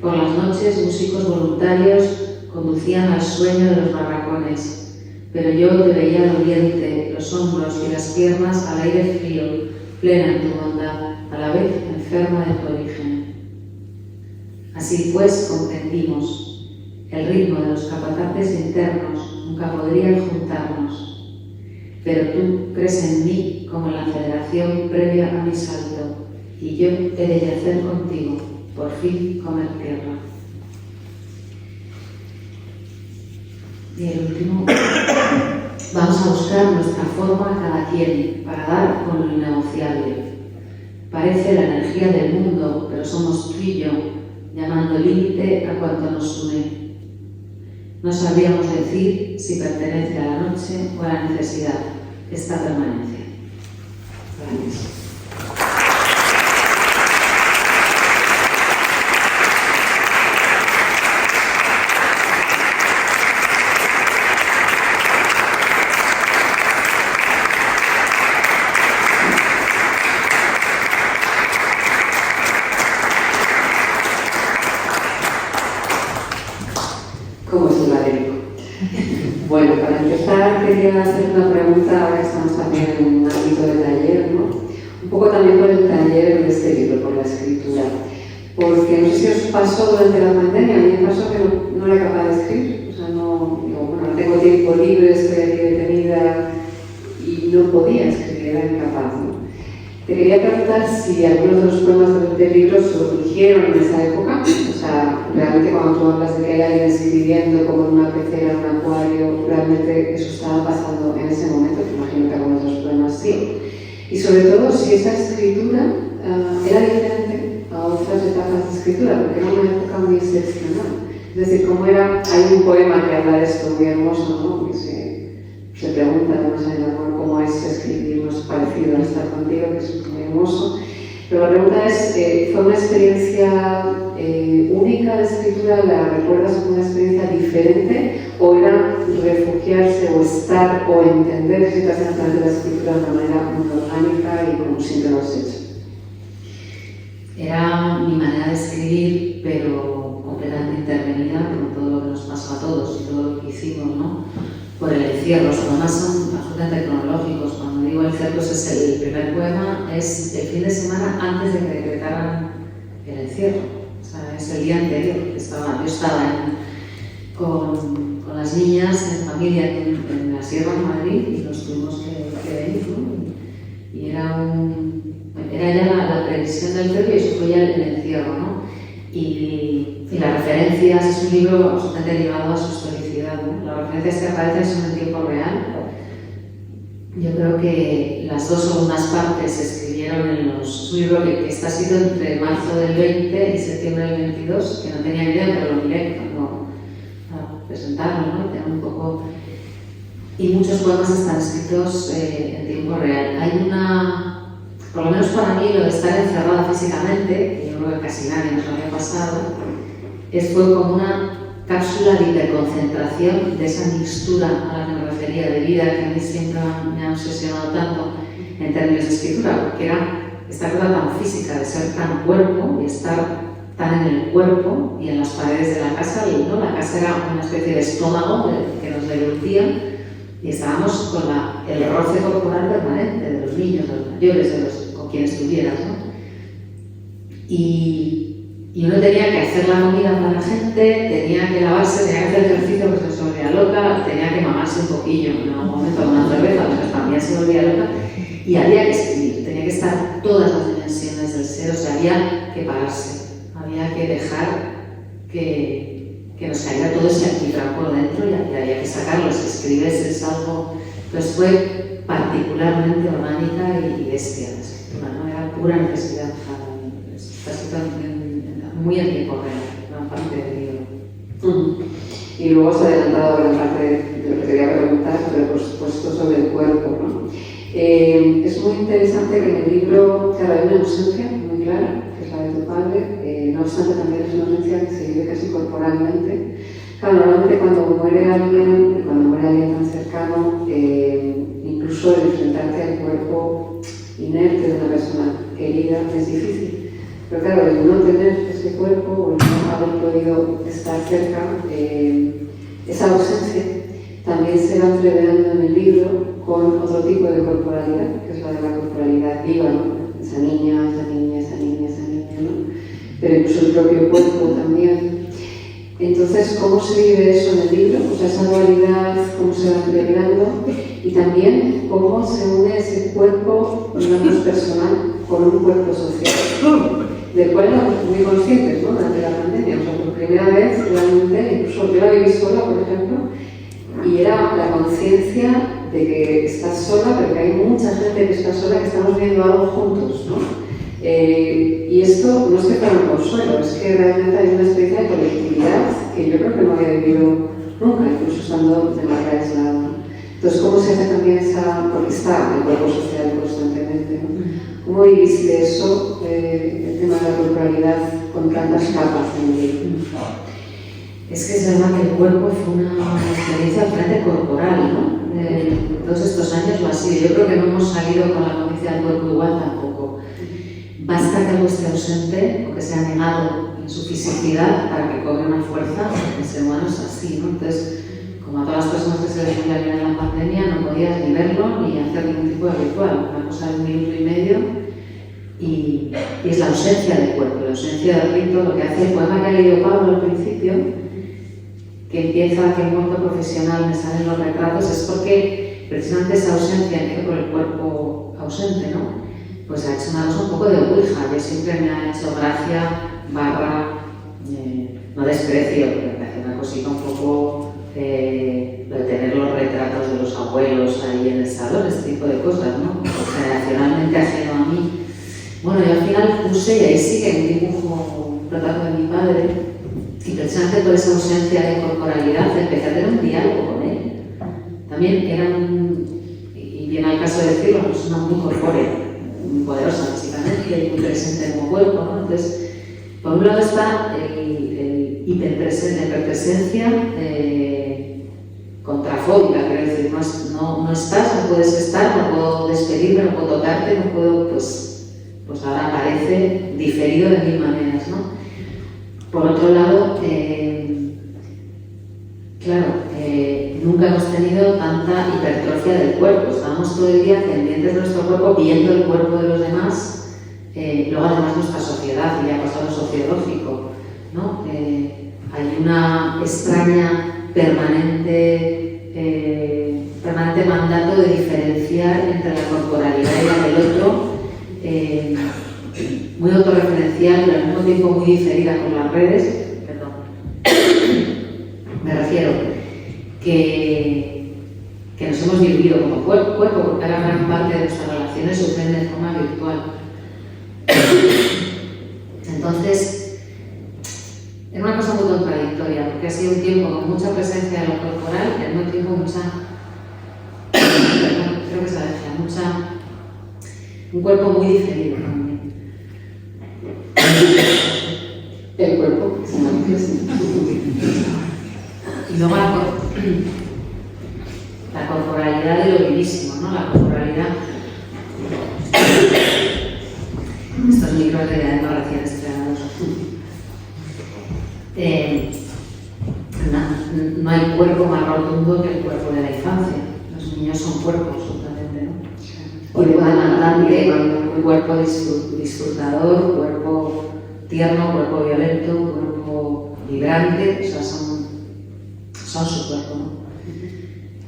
Por las noches, músicos voluntarios conducían al sueño de los barracones, pero yo te veía doliente, los hombros y las piernas al aire frío, plena en tu bondad, a la vez enferma de tu origen. Así pues comprendimos, el ritmo de los capataces internos nunca podría juntarnos, pero tú crees en mí como en la federación previa a mi salto, y yo he de yacer contigo, por fin comer tierra. Y el último, vamos a buscar nuestra forma cada quien para dar con lo innegociable. Parece la energía del mundo, pero somos tú y yo, llamando límite a cuanto nos une. No sabríamos decir si pertenece a la noche o a la necesidad, esta permanencia. Gracias. ¿Cómo es el académico? Bueno, para empezar quería hacer una pregunta, ahora que estamos también en un ámbito de taller, ¿no? Un poco también por el taller de este libro, por la escritura. Porque no sé si os pasó durante la pandemia, a mí me pasó que no era capaz de escribir. O sea, no tengo tiempo libre, estoy aquí detenida y no podía escribir, era incapaz, ¿no? Te quería preguntar si algunos de los poemas del libro surgieron en esa época, o sea, realmente cuando tú hablas de que hay alguien escribiendo como en una pecera, en un acuario, realmente eso estaba pasando en ese momento, que imagino que algunos de los poemas sí. Y sobre todo si esa escritura era diferente a otras etapas de escritura, porque era una época muy excepcional. Es decir, como era, hay un poema que habla de esto muy hermoso, ¿no? Que se pregunta además en el amor cómo es escribirnos parecido a estar contigo, que es muy hermoso. Pero la pregunta es, ¿fue una experiencia única de escritura? ¿La recuerdas como una experiencia diferente? ¿O era refugiarse o estar o entender situaciones a través de la escritura de una manera muy orgánica y como siempre lo has hecho? Era mi manera de escribir, pero completamente intervenida por todo lo que nos pasó a todos y todo lo que hicimos, ¿no? Por el encierro. Los poemas son absolutamente cronológicos. Cuando digo el encierro, es el primer poema, es el fin de semana antes de que decretaran el encierro. O sea, es el día anterior. Yo estaba con las niñas en familia en la Sierra de Madrid y nos tuvimos que venir, ¿no? Y era ya la previsión del encierro y eso fue ya el encierro, ¿no? Y las referencias, es un libro absolutamente ligado a su historicidad, ¿no? Las referencias que aparecen son en tiempo real. Yo creo que las dos segundas partes se escribieron es un libro que está escrito entre marzo del 20 y septiembre del 22, que no tenía idea, pero lo miré para presentarlo, ¿no? Tengo un poco... Y muchos poemas están escritos en tiempo real. Hay por lo menos para mí, lo de estar encerrada físicamente, que yo creo que casi nadie nos había pasado, fue como una cápsula de hiperconcentración de esa mixtura a la que me refería de vida, que a mí siempre me ha obsesionado tanto en términos de escritura, porque era esta cosa tan física de ser tan cuerpo y estar tan en el cuerpo y en las paredes de la casa, ¿no? La casa era una especie de estómago que nos deglutía y estábamos con el roce corporal permanente de los niños, de los mayores, con quien estuvieras, ¿no? Y uno tenía que hacer la comida para la gente, tenía que lavarse, tenía que hacer ejercicio porque se volvía loca, tenía que mamarse un poquillo en algún momento con una cerveza, pero también se volvía loca, y había que escribir, tenía que estar todas las dimensiones del ser, o sea, había que pararse, había que dejar que nos caiga todo ese alquitrán por dentro y había que sacarlo, si escribes es algo, pues fue particularmente orgánica y bestia la escritura, ¿no? Era pura necesidad, está muy en tiempo real, gran parte del libro. Y luego has adelantado gran parte de lo que te quería preguntar, pero por supuesto sobre el cuerpo, ¿no? Es muy interesante que en el libro, claro, hay una ausencia muy clara, que es la de tu padre, no obstante también es una ausencia que se vive casi corporalmente. Claro, normalmente cuando muere alguien tan cercano, incluso el enfrentarte al cuerpo inerte de una persona querida es difícil. Pero claro, el no tener ese cuerpo o el no haber podido estar cerca, esa ausencia también se va entreverando en el libro con otro tipo de corporalidad, que es la de la corporalidad viva, ¿no? Esa niña, ¿no? Pero incluso el propio cuerpo también. Entonces, ¿cómo se vive eso en el libro? O sea, esa dualidad, cómo se va entreverando y también cómo se une ese cuerpo, digamos, personal con un cuerpo social, del cual éramos muy conscientes, ¿no? Durante la pandemia. O sea, por primera vez, realmente, incluso yo la viví sola, por ejemplo, y era la conciencia de que estás sola, pero que hay mucha gente que está sola, que estamos viendo algo juntos, ¿no? Y esto no es que fuera un consuelo, es que realmente hay una especie de colectividad que yo creo que no había vivido nunca, incluso estando de manera aislada, ¿no? Entonces, ¿cómo se hace también porque está el cuerpo social constantemente, ¿no? ¿Cómo viviste eso, el tema de la corporalidad con tantas capas en el libro? Es que es verdad que el cuerpo fue una experiencia bastante corporal, ¿no? Todos estos años lo ha sido. Yo creo que no hemos salido con la conciencia del cuerpo igual tampoco. Basta que algo esté ausente o que sea negado en su fisicidad para que cobre una fuerza, porque el ser humano es así, ¿no? Entonces, como a todas las personas que se les veía bien en la pandemia, no podías ni verlo ni hacer ningún tipo de ritual. Una cosa de 1 minuto y medio y es la ausencia del cuerpo, la ausencia del rito, lo que hace el poema que ha leído Pablo al principio, que empieza que muerto profesional me salen los retratos, es porque precisamente esa ausencia empieza por el cuerpo ausente, ¿no? Pues ha hecho una cosa un poco de ouija. Yo siempre me ha hecho gracia, no no desprecio, me parece una cosita un poco lo de tener los retratos de los abuelos ahí en el salón, este tipo de cosas, ¿no? Generacionalmente ajeno a mí. Bueno, yo al final puse, y ahí sí que un dibujo, un retrato de mi padre, y precisamente por esa ausencia de corporalidad empecé a tener un diálogo con él. También era y viene al caso de decirlo, una persona muy corpórea, muy poderosa físicamente y muy presente como cuerpo, ¿no? Entonces, por un lado está la hiperpresencia contrafóbica, quiero decir, no estás, no puedes estar, no puedo despedirme, no puedo tocarte, no puedo, pues ahora aparece diferido de mil maneras, ¿no? Por otro lado, nunca hemos tenido tanta hipertrofia del cuerpo, estamos todo el día pendientes de nuestro cuerpo, viendo el cuerpo de los demás, luego además nuestra sociedad, y ya pasado lo sociológico, ¿no? Hay una extraña, permanente mandato de diferenciar entre la corporalidad y la del otro, muy autorreferencial, pero al mismo tiempo muy diferida con las redes. Perdón. Me refiero que nos hemos dividido como cuerpo, porque ahora gran parte de nuestras relaciones suceden de forma virtual. Entonces, era una cosa muy contradictoria, porque ha sido un tiempo con mucha presencia de lo corporal y al mismo tiempo un cuerpo muy diferido también. El cuerpo que se manifiesta. Y luego la corporalidad de lo vivísimo, ¿no? La corporalidad. Estos micros de recién estrenados. No hay cuerpo más rotundo que el cuerpo de la infancia. Los niños son cuerpos, absolutamente, ¿no? Cuerpo demandante, cuerpo disfrutador, cuerpo tierno, cuerpo violento, cuerpo vibrante, o sea, son su cuerpo, ¿no?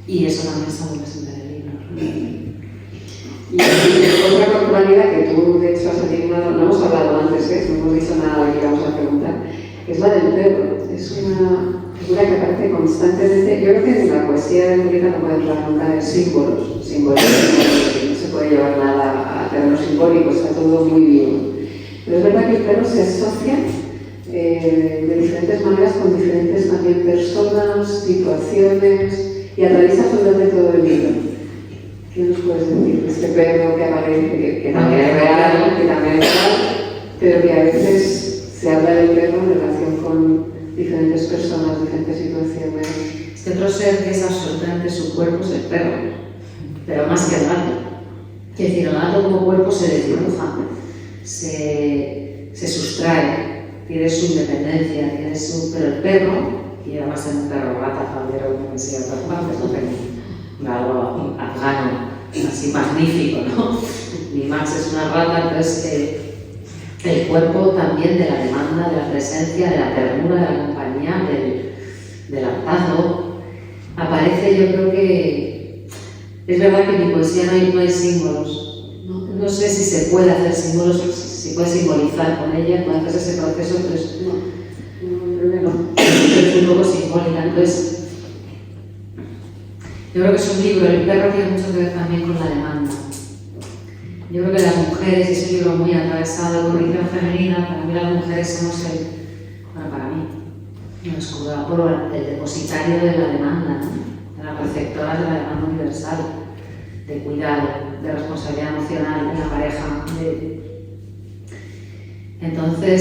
Y eso también está muy presente en el libro. Y otra corporalidad que tú, de hecho, has adivinado, no hemos hablado antes, no hemos dicho nada de que íbamos a preguntar, es la del perro. Es una figura que aparece constantemente. Yo creo que en la poesía de Julieta no puedes encontrar símbolos, no se puede llevar nada a terreno simbólico, está todo muy vivo. Pero es verdad que el perro se asocia de diferentes maneras con diferentes también personas, situaciones, y atraviesa absolutamente todo el libro. ¿Qué nos puedes decir de este perro que aparece, que también es real, que también es real, pero que a veces se habla del perro en relación con diferentes personas, diferentes situaciones? Este otro ser que es absolutamente su cuerpo es el perro, pero más que el gato. Es decir, el gato como cuerpo se desdibuja, se sustrae, tiene su independencia, pero el perro, y además es un perro rata, faldero, como decía otras partes, no tengo algo afgano, así magnífico, ¿no? Mi Max es una rata, entonces el cuerpo también de la demanda, de la presencia, de la ternura, de la compañía, del hartazgo, aparece. Yo creo que es verdad que en mi poesía no hay símbolos. No sé si se puede hacer símbolos, si puede simbolizar con ella, puede hacerse ese proceso, pero es un poco simbólica. Entonces, yo creo que es un libro, el perro tiene mucho que ver también con la demanda. Yo creo que las mujeres, y es un libro muy atravesado de condición femenina, para mí las mujeres somos para mí, el escudo, el depositario de la demanda, ¿no? De las receptoras de la demanda universal, de cuidado, de responsabilidad emocional en la pareja. Entonces,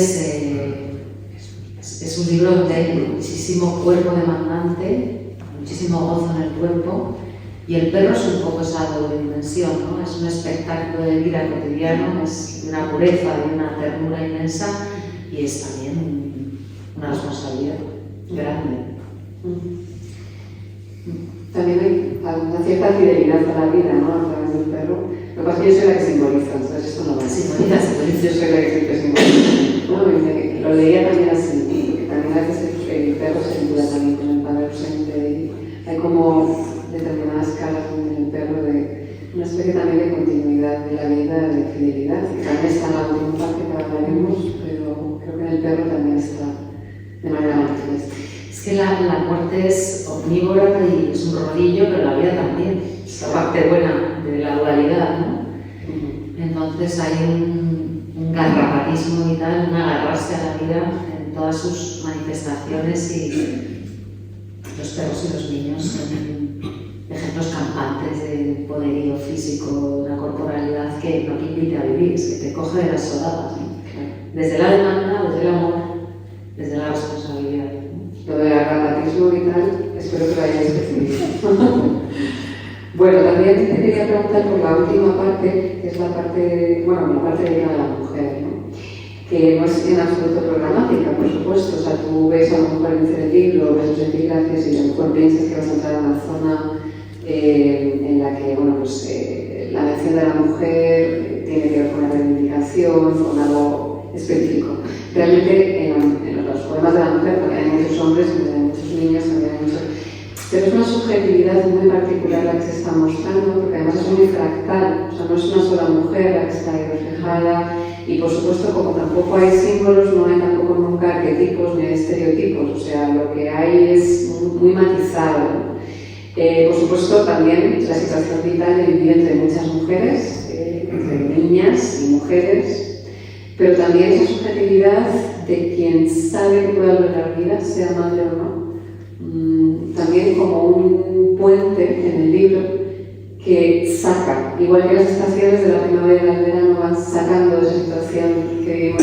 es un libro donde hay muchísimo cuerpo demandante, muchísimo gozo en el cuerpo, y el perro es un poco esa doble dimensión, ¿no? Es un espectáculo de vida cotidiano, es de una pureza, de una ternura inmensa, y es también una responsabilidad grande. También hay una cierta fidelidad a la vida, ¿no? A través del perro. Lo que pasa es que yo soy la que simboliza, entonces esto no va a Simboliza. Yo soy la que siempre simboliza. Bueno, y lo leía también así, porque también a veces el perro se vincula también con el padre ausente. Y hay como determinadas caras en el perro de una especie también de continuidad de la vida, de fidelidad. Y también está en la última parte que hablaremos, pero creo que en el perro también está de manera más que la muerte es omnívora y es un rodillo, pero la vida también. Es la parte buena de la dualidad, ¿no? Entonces hay un garrapatismo vital, un agarrarse a la vida en todas sus manifestaciones y los perros y los niños son ejemplos campantes de poderío físico, una corporalidad que no te invita a vivir, es que te coge de las solapas, ¿no? Desde la demanda, desde el amor, desde la responsabilidad. Lo del agarrapatismo vital, espero que lo hayáis decidido. Bueno, también te quería preguntar por la última parte, que es la parte, la parte dedicada a la mujer, ¿no? Que no es en absoluto programática, por supuesto. O sea, tú ves a lo mejor en el libro, ves los epígrafes y a lo mejor piensas que vas a entrar en una zona en la que, la mención de la mujer tiene que ver con la reivindicación, con algo específico. Realmente en los poemas de la mujer, porque hay muchos hombres, hay muchos niños, también hay muchos... Pero es una subjetividad muy particular la que se está mostrando, porque además es muy fractal, o sea, no es una sola mujer la que está ahí reflejada, y por supuesto, como tampoco hay símbolos, no hay tampoco nunca arquetipos ni estereotipos, o sea, lo que hay es muy matizado. Por supuesto, también la situación vital de vivir entre muchas mujeres, entre niñas y mujeres, pero también esa subjetividad de quien sabe que puede albergar vida, sea madre o no. También como un puente en el libro que saca, igual que las estaciones de la primavera y del verano van sacando de esa situación que vivimos,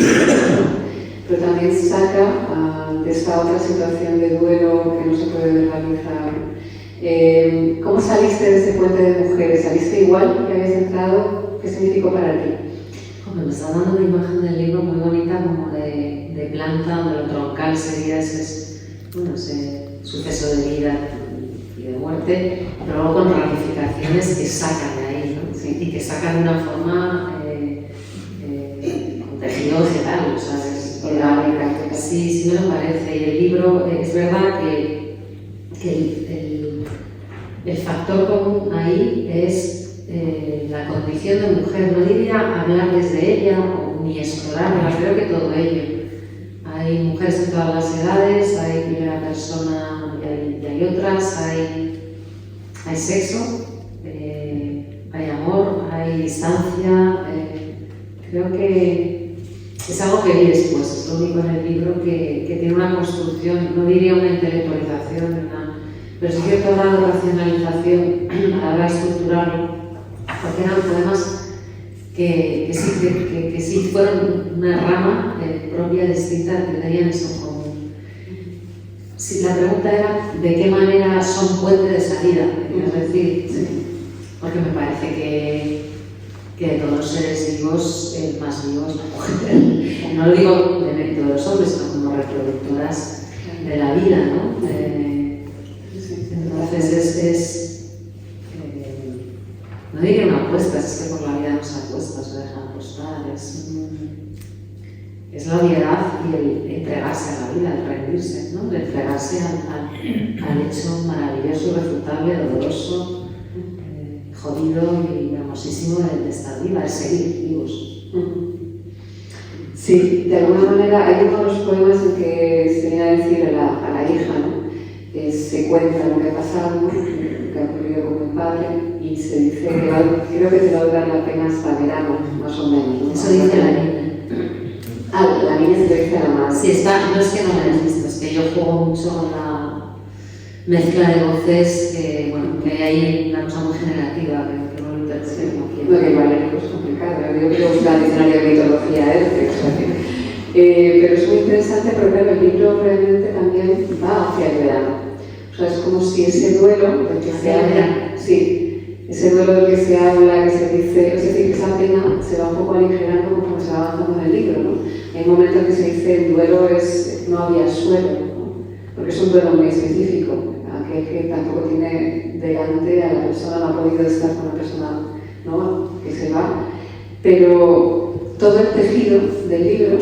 pero también saca de esta otra situación de duelo que no se puede verbalizar. ¿Cómo saliste de ese puente de mujeres? ¿Saliste igual que habías entrado? ¿Qué significó para ti? Me está dando una imagen del libro muy bonita, como de planta, donde lo troncal sería ese suceso de vida y de muerte, pero luego con ramificaciones que sacan de ahí, ¿no? Sí, y que sacan de una forma con tejido vegetal, ¿sabes? Orgánica. Sí, me lo parece. Y el libro, es verdad que el factor común ahí es la condición de mujer. No diría hablar desde ella ni explorarla, creo que todo ello. Hay mujeres de todas las edades, hay primera persona y hay otras, hay sexo, hay amor, hay distancia. Creo que es algo que vi después, es lo único en el libro que tiene una construcción, no diría una intelectualización, pero sí cierta grado de racionalización a la hora de estructurarlo, porque eran poemas que sí fueron una rama propia, distinta, que tenían eso en común. Si la pregunta era de qué manera son puente de salida, es decir, porque me parece que de todos los seres vivos, el más vivo es la mujer. No lo digo de mérito de los hombres, sino como reproductoras de la vida, ¿no? Entonces no diría una apuesta, es que por la vida no se apuesta, se deja apostar, es la obviedad y el entregarse a la vida, el rendirse, ¿no? El entregarse al hecho maravilloso, irrefutable, doloroso, jodido y hermosísimo de estar viva, de seguir vivos. Sí, de alguna manera hay uno de los poemas en que se viene a decir a la hija, ¿no? Se cuenta lo que ha pasado, lo que ha ocurrido con mi padre, y se dice que creo que te va a durar la pena hasta verano, más o menos, ¿no? Eso dice la niña. La niña se lo dice a la madre. Sí, no es que no me hayas visto, es que yo juego mucho con la mezcla de voces, que hay una cosa muy generativa, que no lo interprete como quiera. No, que vale, es complicado, yo creo que es la diccionario de mitología, pero es muy interesante porque el libro realmente también va hacia el verano. O sea, es como si ese duelo del que se habla, ese duelo del que se habla, que se dice, es decir, que esa pena se va un poco aligerando conforme se va avanzando en el libro, ¿no? Hay un momento en que se dice el duelo no había suelo, ¿no? Porque es un duelo muy específico, aquel que tampoco tiene delante a la persona, no ha podido estar con la persona, ¿no? Que se va, pero todo el tejido del libro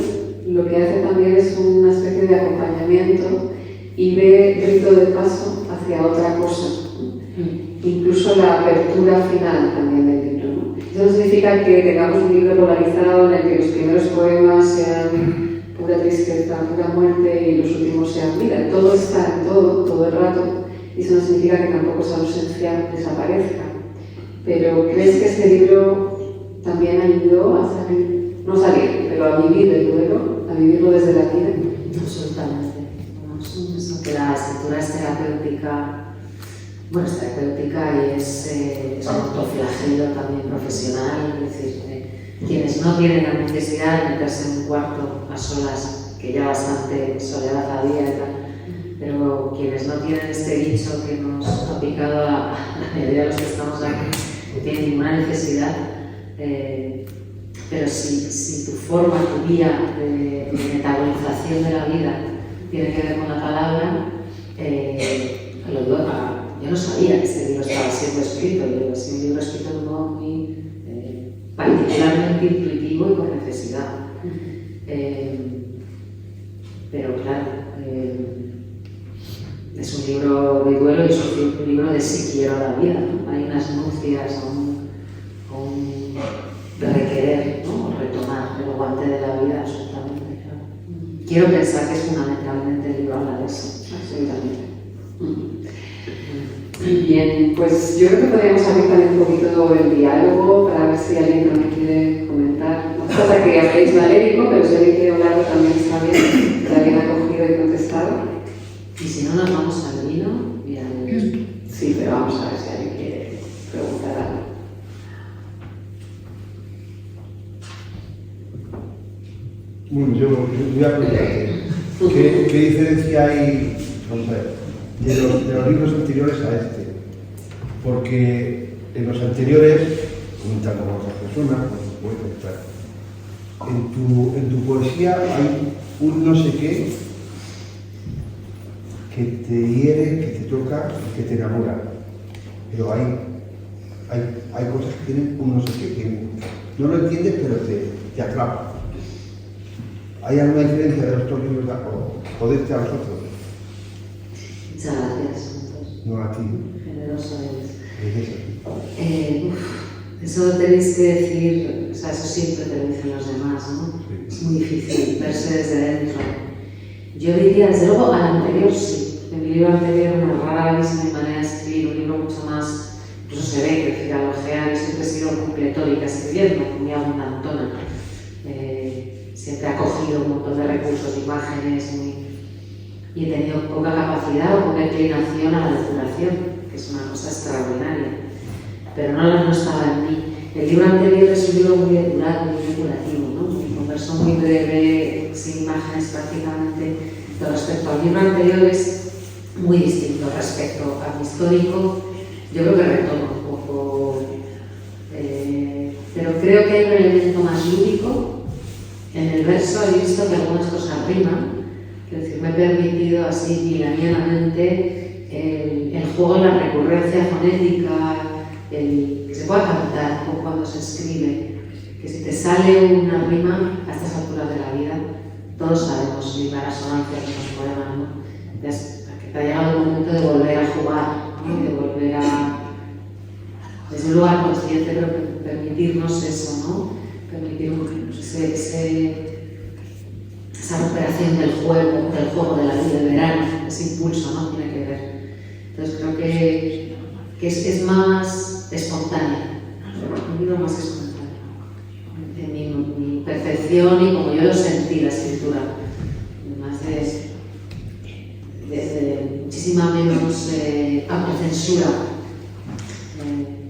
lo que hace también es una especie de acompañamiento y de rito de paso hacia otra cosa, incluso la apertura final también del libro, ¿no? Eso no significa que tengamos un libro polarizado en el que los primeros poemas sean pura tristeza, pura muerte y los últimos sean vida. Todo está, en todo y eso no significa que tampoco esa ausencia desaparezca. Pero ¿crees que este libro también ayudó a salir, no salir, pero a vivir el duelo, a vivirlo desde la vida? Absolutamente. Eso que la escritura es terapéutica, bueno, es terapéutica y es un autoflagelo también profesional, es decir, quienes no tienen la necesidad de meterse en un cuarto a solas, que ya bastante soledad había y tal, pero quienes no tienen este bicho que nos ha picado a la mayoría de los que estamos aquí, no tienen ninguna necesidad, pero si tu forma, tu vía de metabolización de la vida tiene que ver con la palabra, yo no sabía que este libro estaba siendo escrito, yo es un libro escrito de un modo muy particularmente intuitivo y con necesidad. Pero claro, es un libro de duelo y es un libro de si quiero la vida, ¿no? Hay unas nupcias o un requerer, ¿no? O retomar el guante de la vida, absolutamente, claro. Quiero pensar que fundamentalmente el libro habla de eso. Absolutamente. Bien, pues yo creo que podríamos abrir también un poquito el diálogo para ver si alguien también quiere comentar. No hace falta que habléis valérico, pero si alguien quiere hablarlo también está bien, que alguien ha cogido y contestado. Y si no, nos vamos al vino y al... Sí, pero vamos a ver si alguien quiere preguntar algo. Bueno, yo voy a preguntarte, ¿qué diferencia hay, vamos a ver, de los libros anteriores a este? Porque en los anteriores, comentando con otras personas, con los poetas, en tu poesía hay un no sé qué que te hiere, que te toca y que te enamora. Pero hay cosas que tienen un no sé qué, que no lo entiendes, pero te atrapa. ¿Hay alguna diferencia de los dos libros o de este a los otros? Muchas gracias. No a ti. Generoso eres. Es Eso tenéis que decir, o sea, eso siempre te lo dicen los demás, ¿no? Sí. Es muy difícil verse desde dentro. Yo diría, desde luego, al anterior sí. En mi libro anterior una rarísima manera de escribir, un libro mucho más, incluso se ve que filología, yo siempre he sido muy pletórica escribiendo, muy abundantona. Siempre he cogido un montón de recursos, imágenes, y he tenido poca capacidad o poca inclinación a la depuración, que es una cosa extraordinaria. Pero no estaba en mí. El libro anterior es un libro muy depurado, muy depurativo, ¿no? Un verso muy breve, sin imágenes prácticamente. Pero respecto al libro anterior es muy distinto respecto a mi histórico. Yo creo que retoma un poco, pero creo que hay un elemento más lúdico. En el verso he visto que algunas cosas riman, es decir, me he permitido así milanianamente el juego, la recurrencia fonética, que se pueda cantar como cuando se escribe, que si te sale una rima a estas alturas de la vida, todos sabemos rimar asonancias en los poemas, ¿no? Que te ha llegado el momento de volver a jugar, ¿no? De volver a, desde un lugar consciente, pero permitirnos eso, ¿no? Permitirnos esa recuperación del juego de la vida, del verano, ese impulso, ¿no? Tiene que ver. Entonces creo que es más espontáneo, un libro más espontáneo, en mi percepción y como yo lo sentí la escritura, además de muchísima menos autocensura,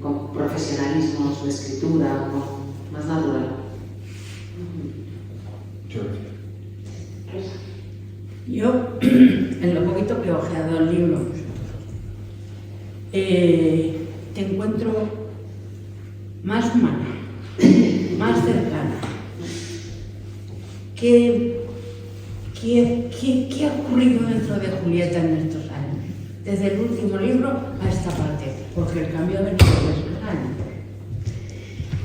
con profesionalismo, su escritura, más natural. Yo, en lo poquito que he ojeado el libro, te encuentro más humana, más cercana. ¿Qué ha ocurrido dentro de Julieta en estos años? Desde el último libro a esta parte, porque el cambio ha venido desde años.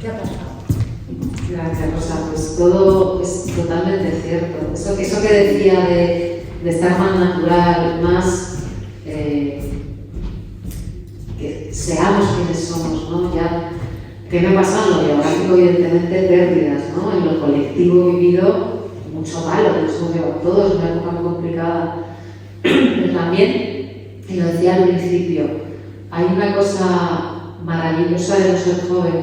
¿Qué ha pasado? Gracias, Rosa. Pues todo es totalmente cierto. Eso que decía de estar más natural, más que seamos quienes somos, ¿no? Ya, ¿qué me pasa en lo biográfico? Evidentemente pérdidas, ¿no? En lo colectivo vivido mucho malo, eso veo a todos, una época muy complicada. Pero también Y lo decía al principio, hay una cosa maravillosa de no ser joven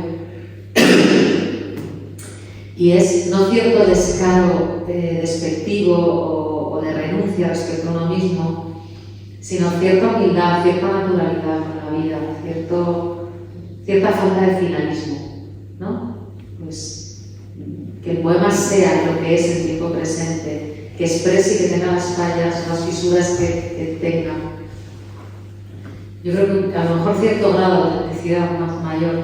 y es no cierto descaro despectivo o de renuncia respecto a uno mismo, sino cierta humildad, cierta naturalidad con la vida, cierta falta de finalismo, ¿no? Pues que el poema sea lo que es el tiempo presente, que exprese y que tenga las fallas, las fisuras que tenga. Yo creo que a lo mejor cierto grado de autenticidad más mayor.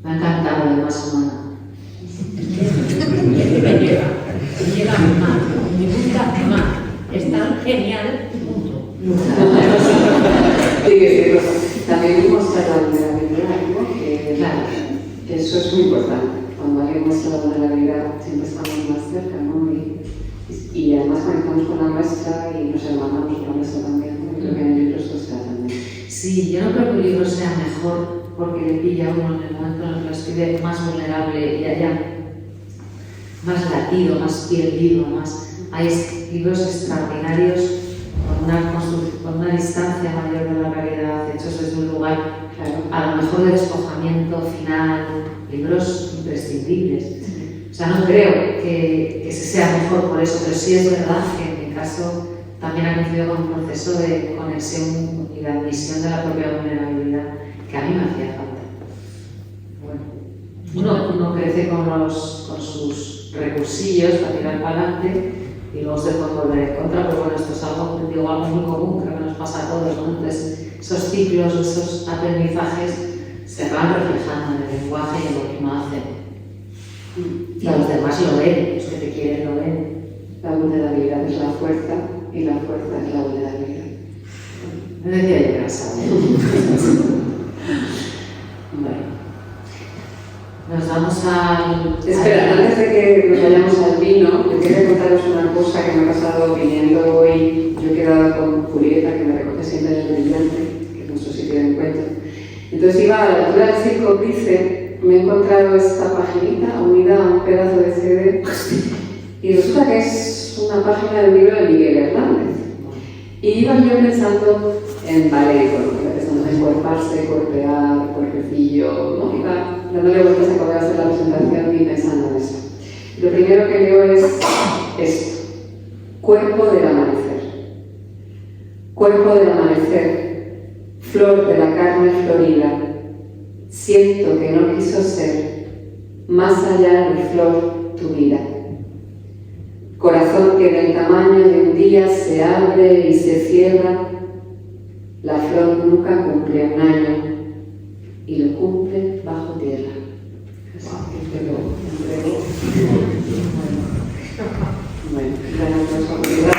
Me ha encantado de más humana. Me llega más, me gusta más. Es tan genial, punto. Sí, que también muestra la vulnerabilidad, ¿no? Claro. Que eso es muy importante. Cuando alguien muestra la vulnerabilidad, siempre estamos más cerca, ¿no? Y además conectamos con la nuestra y nos hermanamos con la nuestra también, ¿no? Creo que en el libro esto está también. Sí, yo no creo que un libro sea mejor porque le pilla a uno en el momento en el que lo escribe más vulnerable y haya más latido, más piel viva, más... Hay libros extraordinarios con una distancia mayor de la realidad, hechos desde un lugar, claro, a lo mejor de despojamiento final, libros imprescindibles. O sea, no creo que ese sea mejor por eso, pero sí es verdad que en mi caso también ha coincidido con un proceso de conexión y de admisión de la propia vulnerabilidad que a mí me hacía falta. Bueno, uno crece con sus recursillos para tirar para adelante y luego se puede volver en contra, pero bueno, esto es algo muy común, creo que nos pasa a todos, ¿no? Entonces, esos ciclos, esos aprendizajes se van reflejando en el lenguaje y en lo que uno hace. Y los demás lo ven, los que te quieren lo ven. La vulnerabilidad es la fuerza y la fuerza es la vulnerabilidad. Me decía yo que era sabio. Bueno, nos vamos al... Espera, antes de que nos vayamos al vino, yo quería contaros una cosa que me ha pasado viniendo hoy. Yo he quedado con Julieta, que me recoge siempre en el Brillante, que es nuestro sitio de encuentro. Entonces iba a la altura del Circo Price, me he encontrado esta paginita unida a un pedazo de CD y resulta que es una página del libro de Miguel Hernández. Y iba yo pensando en ballet, pensando en cuerparse, golpear, cuerpecillo, ¿no? Iba dándole vueltas a cómo hacer la presentación y pensando en eso. Lo primero que leo es esto: cuerpo del amanecer. Cuerpo del amanecer, flor de la carne florida, siento que no quiso ser más allá de flor tu vida. Corazón que del tamaño de un día se abre y se cierra, la flor nunca cumple un año y lo cumple bajo tierra. Así que te lo entrego. Bueno, gracias por su vida.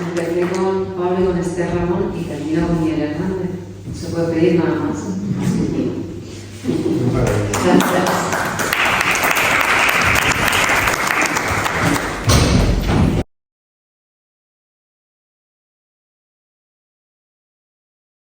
Empecé con Pablo y con Esther Ramón y termino con Miguel Hernández. No se puede pedir nada más. Así que... Gracias.